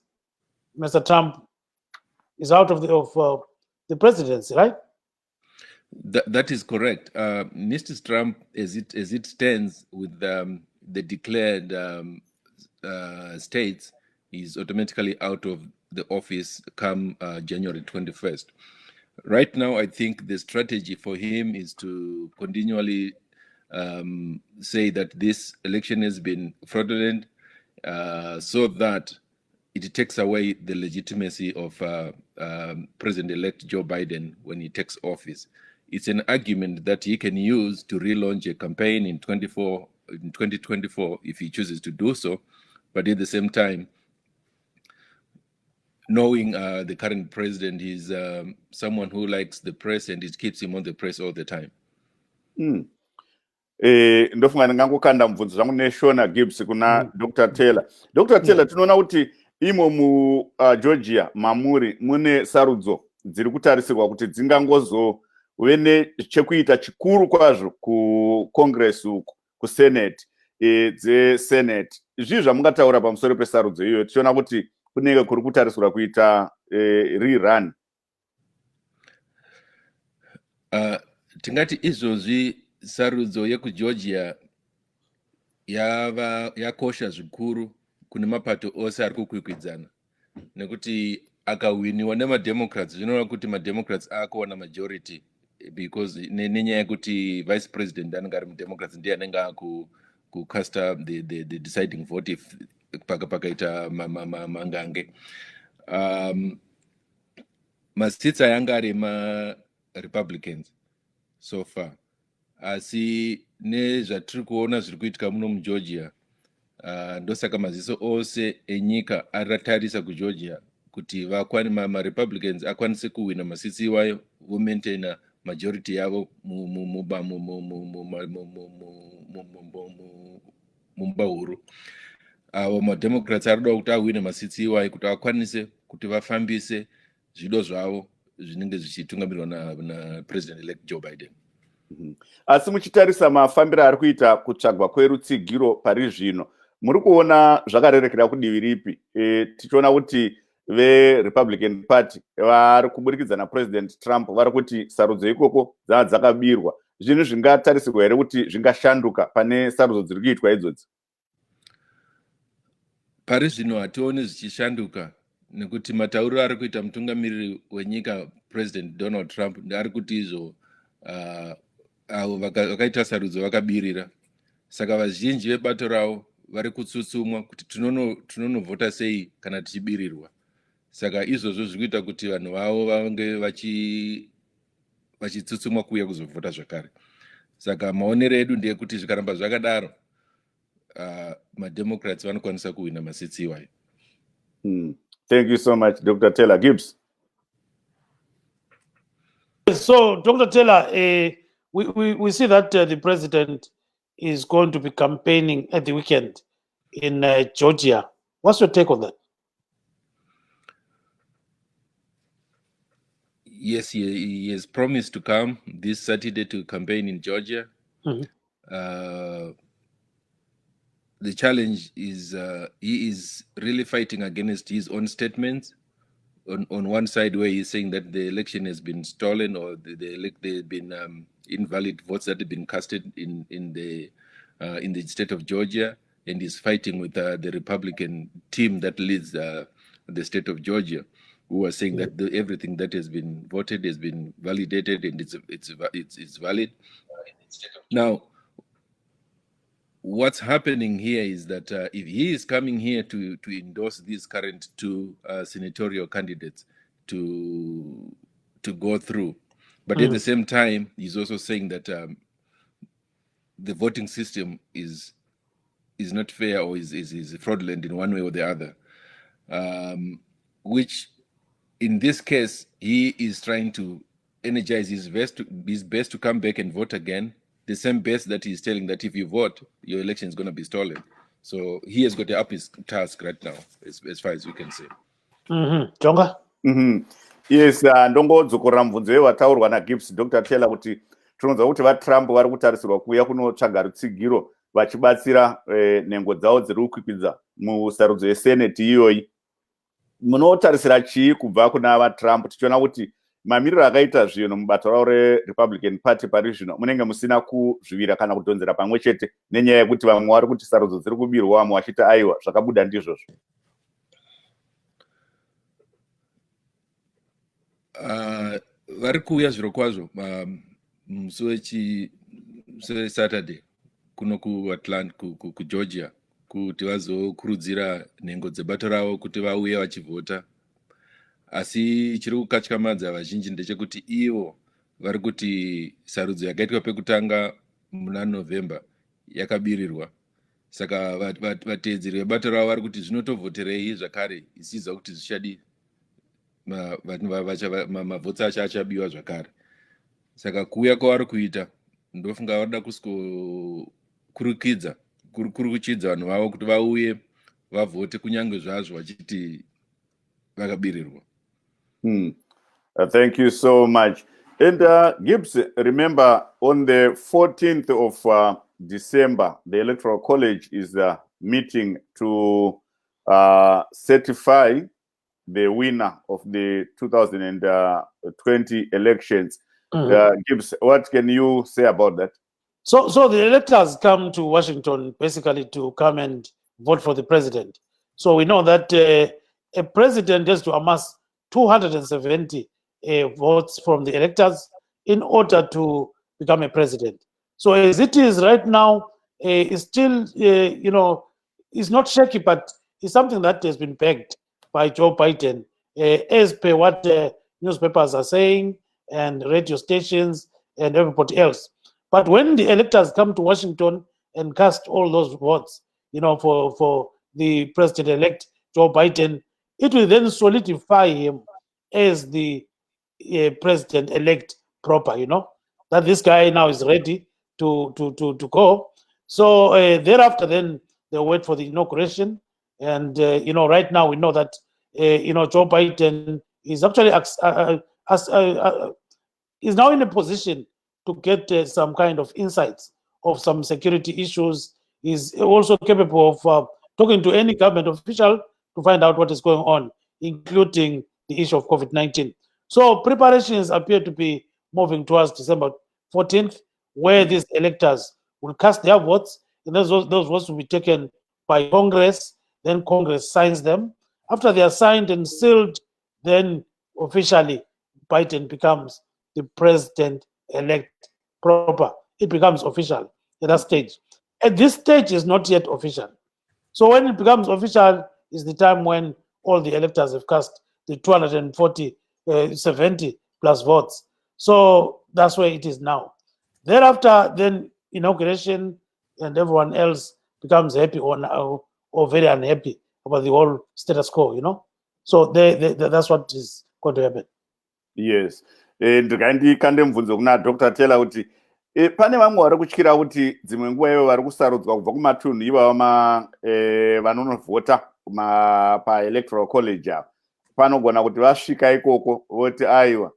Mr. Trump is out of the presidency, right? That is correct. Mr. Trump, as it stands with the declared states, is automatically out of the office come January 21st. Right now, I think the strategy for him is to continually say that this election has been fraudulent, so that it takes away the legitimacy of President-elect Joe Biden when he takes office. It's an argument that he can use to relaunch a campaign in 2024 if he chooses to do so, but at the same time, knowing the current president, he's someone who likes the press and it keeps him on the press all the time. Ndofunga ndingangokanda mubvunzo zvangu neshona Gibbs kuna Dr. Taylor. Dr. Taylor, tinoona kuti imo mu Georgia mamuri mune sarudzo dziri kutarisirwa kuti dzingangozove nechekuita chikuru kwazvo ku Congress uku, ku Senate, dzeSenate. Zvii zvamungataura pamusoro pesarudzo iyoyo? Tichiona kuti kunenge kuri kutarisirwa kuita rerun. Tingati izvozvi sarudzo yekuGeorgia yakosha zvikuru kune mapato ose ari kukwikwidzana, nekuti akawiniwa nemademocrats zvinova kuti mademocrats akuwana majority, because nenyaya yekuti vice president anenge ari mudemocrats ndiye anenge akukasta the deciding vote if pakaita mangange. Masitsi ayanga ari ma-Republicans so far, asi nezvatiri kuona zviri kuitika muno muGeorgia, ndosaka maziso ose enyika aratarisa kuGeorgia kuti ma-Republicans akwanise kuwina masitsi iwayo, vomaintaina majority yavo mumba huru. Avo mademocrats arikuda kuti awine masitsi iwayo kuti akwanise kuti vafambise zvido zvavo zvinenge zvichitungamirirwa napresident-elect Joe Biden. Asi muchitarisa mafambiro ari kuita kutsvagwa kwerutsigiro pari zvino, muri kuona zvakarerekera kudivi ripi? Tichiona kuti veRepublican Party vari kuburikidza naPresident Trump vari kuti sarudzo ikoko dzakabirwa. Zvinhu zvingatarisirwa here kuti zvingashanduka pane sarudzo dziri kuitwa idzodzi? Pari zvino hationi zvichishanduka, nekuti matauriro ari kuita mutungamiriri wenyika President Donald Trump ari kuti izvo avo vakaita sarudzo vakabirira. Saka vazhinji vebato ravo vari kutsutsumwa kuti tinonovhota sei kana tichibirirwa. Saka izvozvo zviri kuita kuti vanhu vavo vange vachitsutsumwa kuuya kuzovhota zvakare. Saka maonero edu ndeyekuti zvikaramba zvakadaro, mademocrats vanokwanisa kuwina masitsi iwayo. Thank you so much, Dr. Taylor. Gibbs. So, Dr. Taylor, we see that the president is going to be campaigning at the weekend in Georgia. What's your take on that? Yes, he has promised to come this Saturday to campaign in Georgia. The challenge is he is really fighting against his own statements. On one side, where he's saying that the election has been stolen or there have been invalid votes that have been casted in the state of Georgia, and he's fighting with the Republican team that leads the state of Georgia, who are saying that everything that has been voted has been validated and it's valid. Now, what's happening here is that if he is coming here to endorse these current two senatorial candidates to go through, but at the same time, he's also saying that the voting system is not fair or is fraudulent in one way or the other, which in this case he is trying to energize his best to come back and vote again, the same best that he's telling that if you vote, your election is going to be stolen. So he has got up his task right now, as far as we can say. Jonga? Yes, ndongodzokorera mubvunzo wataurwa naGibbs Dr. Taylor kuti tinonzwa kuti vaTrump vari kutarisirwa kuuya kunotsvaga rutsigiro vachibatsira nhengo dzavo dziri kukwikwidza musarudzo yeseneti iyoyi. Munotarisira chii kubva kuna vaTrump tichiona kuti mamiriro akaita zvinhu mubato ravo reRepublican Party pari zvino munenge musina kuzvivira kana kudhonzera pamwe chete nenyaya yekuti vamwe vari kuti sarudzo dziri kubirwa vamwe vachiti aiwa zvakabuda ndizvozvo? Vari kuuya zviro kwazvo musi weSaturday kuno kuAtlanta kuGeorgia kuti vazokurudzira nhengo dzebato ravo kuti vauye vachivhota, asi chiri kukatyamadza vazhinji ndechekuti ivo vari kuti sarudzo yakaitwa pekutanga muna November yakabirirwa. Saka vateedzeri vebato ravo vari kuti zvinotovhoterei zvakare isizwa kuti zvichadi mavhotsi acho achabiwa zvakare. Saka kuuya kwavari kuita ndofunga varida kuzokurukidza kurukuchidza vanhu vavo kuti vauye vavhote kunyange zvazvo vachiti vakabirirwa. Thank you so much. And Gibbs, remember on the 14th of December, the Electoral College is meeting to certify the winner of the 2020 elections. Gibbs, what can you say about that? So the electors come to Washington basically to come and vote for the president. So we know that a president has to amass 270 votes from the electors in order to become a president. So as it is right now, it's still, it's not shaky, but it's something that has been pegged by Joe Biden, as per what newspapers are saying and radio stations and everybody else. But when the electors come to Washington and cast all those votes, for the president-elect Joe Biden, it will then solidify him as the president-elect proper, that this guy now is ready to go. So thereafter, then they'll wait for the inauguration. And, right now we know that, Joe Biden is actually is now in a position to get some kind of insights of some security issues. He's also capable of talking to any government official to find out what is going on, including the issue of COVID-19. So preparations appear to be moving towards December 14th, where these electors will cast their votes, and those votes will be taken by Congress. Then Congress signs them. After they are signed and sealed, then officially Biden becomes the president-elect proper. It becomes official at that stage. At this stage, is not yet official. So when it becomes official is the time when all the electors have cast the 270 plus votes. So that's where it is now. Thereafter, then inauguration and everyone else becomes happy or very unhappy about the whole status quo, So that's what is going to happen. Yes. Ndikandikande mubvunzo kuna Dr. Taylor kuti pane vamwe vari kutyira kuti dzimwe nguva ivo vari kusarudzwa kubva kumatunhu ivava vanonovhota paelectoral college apo panogona kuti vasvika ikoko voti aiwa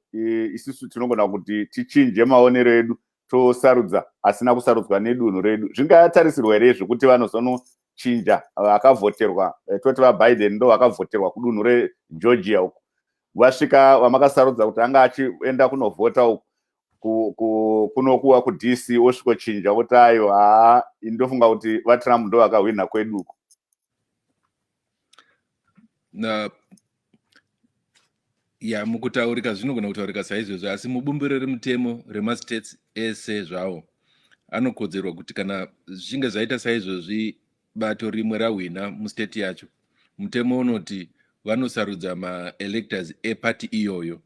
isusu tinogona kuti tichinje maonero edu tosarudza asina kusarudzwa nedunhu redu. Zvingatarisirwa here zvekuti vanozonochinja vakavhoterwa toti vaBiden ndo vakavhoterwa kudunhu reGeorgia uko, vasvika vamakasarudza kuti anga achienda kunovhota uko kunokuwa kuDC osvikochinja kuti aiwa ndofunga kuti vaTrump ndo vakahwina kwedu uko? Mukutaurika zvinogona kutaurika saizvozvo, asi mubumbiro remutemo remastates ese zvawo anokodzerwa kuti kana zvichinge zvaita saizvozvi bato rimwe rahwina mustate yacho, mutemo unoti vanosarudza maelectors epati iyoyo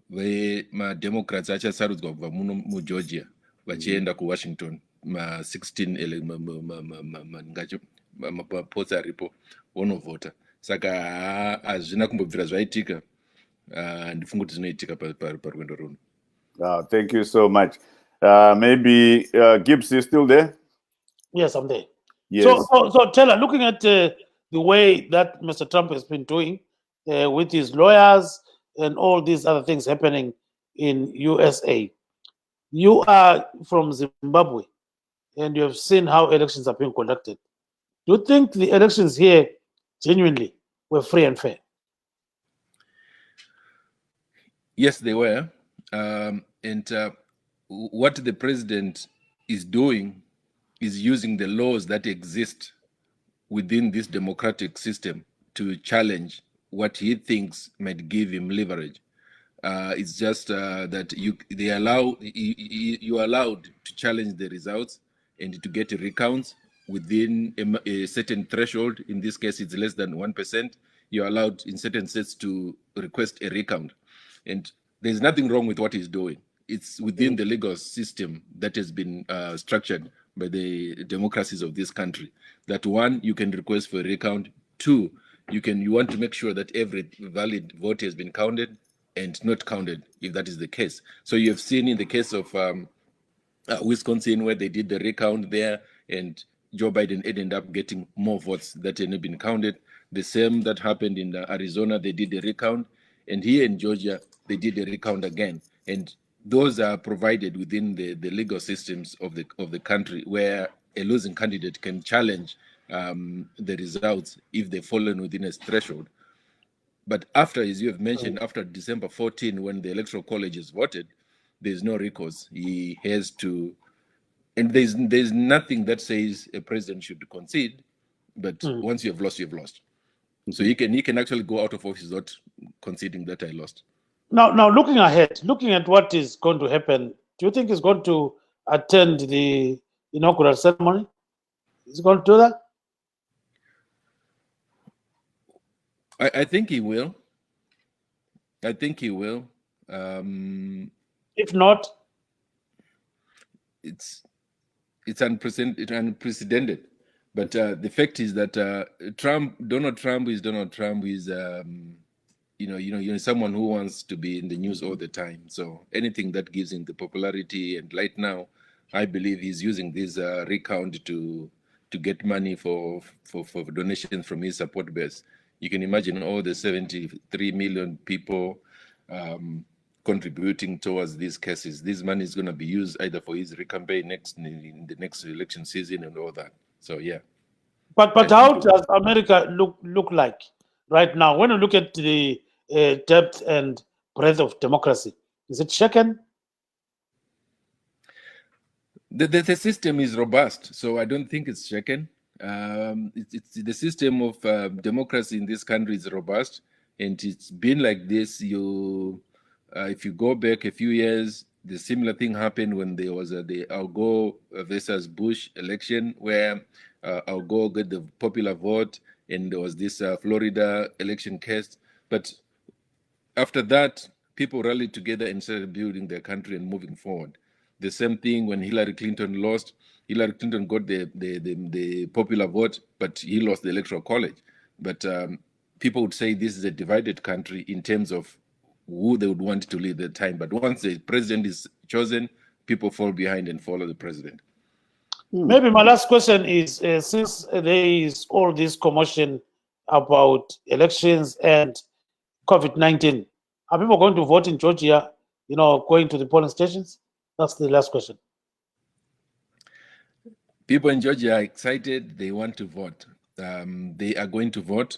vemademocrats achasarudzwa kubva muno muGeorgia vachienda kuWashington 16 mapots aripo vonovhota. Saka hazvina kumbobvira zvaitika, ndifunga kuti zvinoitika parwendo runo. Thank you so much. Maybe Gibbs, you still there? Yes, I'm there. Yes. So Taylor, looking at the way that Mr. Trump has been doing with his lawyers and all these other things happening in USA, you are from Zimbabwe and you have seen how elections are being conducted. Do you think the elections here genuinely were free and fair? Yes, they were. What the president is doing is using the laws that exist within this democratic system to challenge what he thinks might give him leverage. It's just that you are allowed to challenge the results and to get recounts within a certain threshold. In this case, it's less than 1%. You're allowed in certain states to request a recount. And there's nothing wrong with what he's doing. It's within the legal system that has been structured by the democracies of this country. That one, you can request for a recount. Two, you want to make sure that every valid vote has been counted and not counted, if that is the case. So you have seen in the case of Wisconsin, where they did the recount there, and Joe Biden ended up getting more votes that had not been counted. The same that happened in Arizona, they did the recount, and here in Georgia, they did the recount again. And those are provided within the legal systems of the country, where a losing candidate can challenge the results if they've fallen within a threshold. But after, as you have mentioned, after December 14, when the Electoral College is voted, there's no recourse. He has to, and there's nothing that says a president should concede, but once you have lost, you've lost. So he can actually go out of office without conceding that I lost. Now, looking ahead, looking at what is going to happen, do you think he's going to attend the inaugural ceremony? Is he going to do that? I think he will. I think he will. If not, it's unprecedented. But the fact is that Donald Trump is Donald Trump. Is someone who wants to be in the news all the time. So anything that gives him the popularity, and right now, I believe he's using this recount to get money for donations from his support base. You can imagine all the 73 million people contributing towards these cases. This money is going to be used either for his campaign in the next election season and all that. So yeah. But how does America look like right now? When you look at the depth and breadth of democracy, is it shaken? The system is robust, so I don't think it's shaken. It's the system of democracy in this country is robust, and it's been like this. If you go back a few years, the similar thing happened when there was the Al Gore versus Bush election, where Al Gore got the popular vote, and there was this Florida election case. But after that, people rallied together and started building their country and moving forward. The same thing when Hillary Clinton lost. Hillary Clinton got the popular vote, but he lost the Electoral College. But people would say this is a divided country in terms of who they would want to lead the time. But once the president is chosen, people fall behind and follow the president. Maybe my last question is, since there is all this commotion about elections and COVID-19, are people going to vote in Georgia, going to the polling stations? That's the last question. People in Georgia are excited. They want to vote. They are going to vote.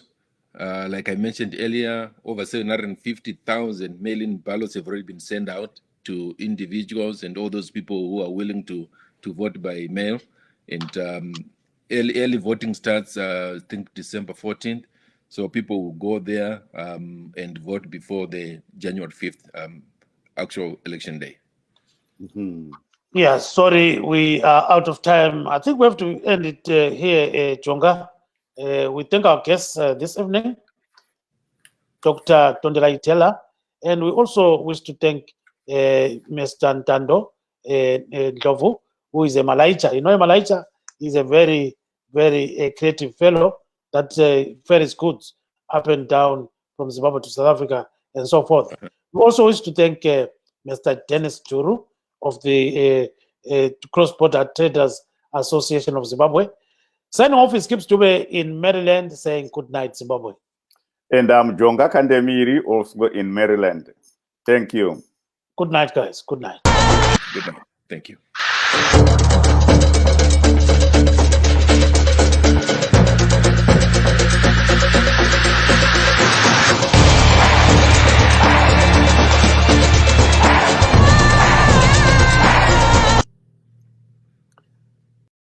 Like I mentioned earlier, over 750,000 mail-in ballots have already been sent out to individuals and all those people who are willing to vote by mail. And early voting starts, I think, December 14th. So people will go there and vote before the January 5th actual election day. Yeah, sorry, we are out of time. I think we have to end it here, Jonga. We thank our guests this evening, Dr. Tondelai Taylor, and we also wish to thank Mr. Ntando Ndlovu, who is a Malaicha. You know, a Malaicha is a very, very creative fellow that ferries goods up and down from Zimbabwe to South Africa and so forth. We also wish to thank Mr. Dennis Juru of the Cross-Border Traders Association of Zimbabwe. Signing off is Kip Stube in Maryland saying good night, Zimbabwe. And I'm Jonga Kandemiri, also in Maryland. Thank you. Good night, guys. Good night. Good night. Thank you.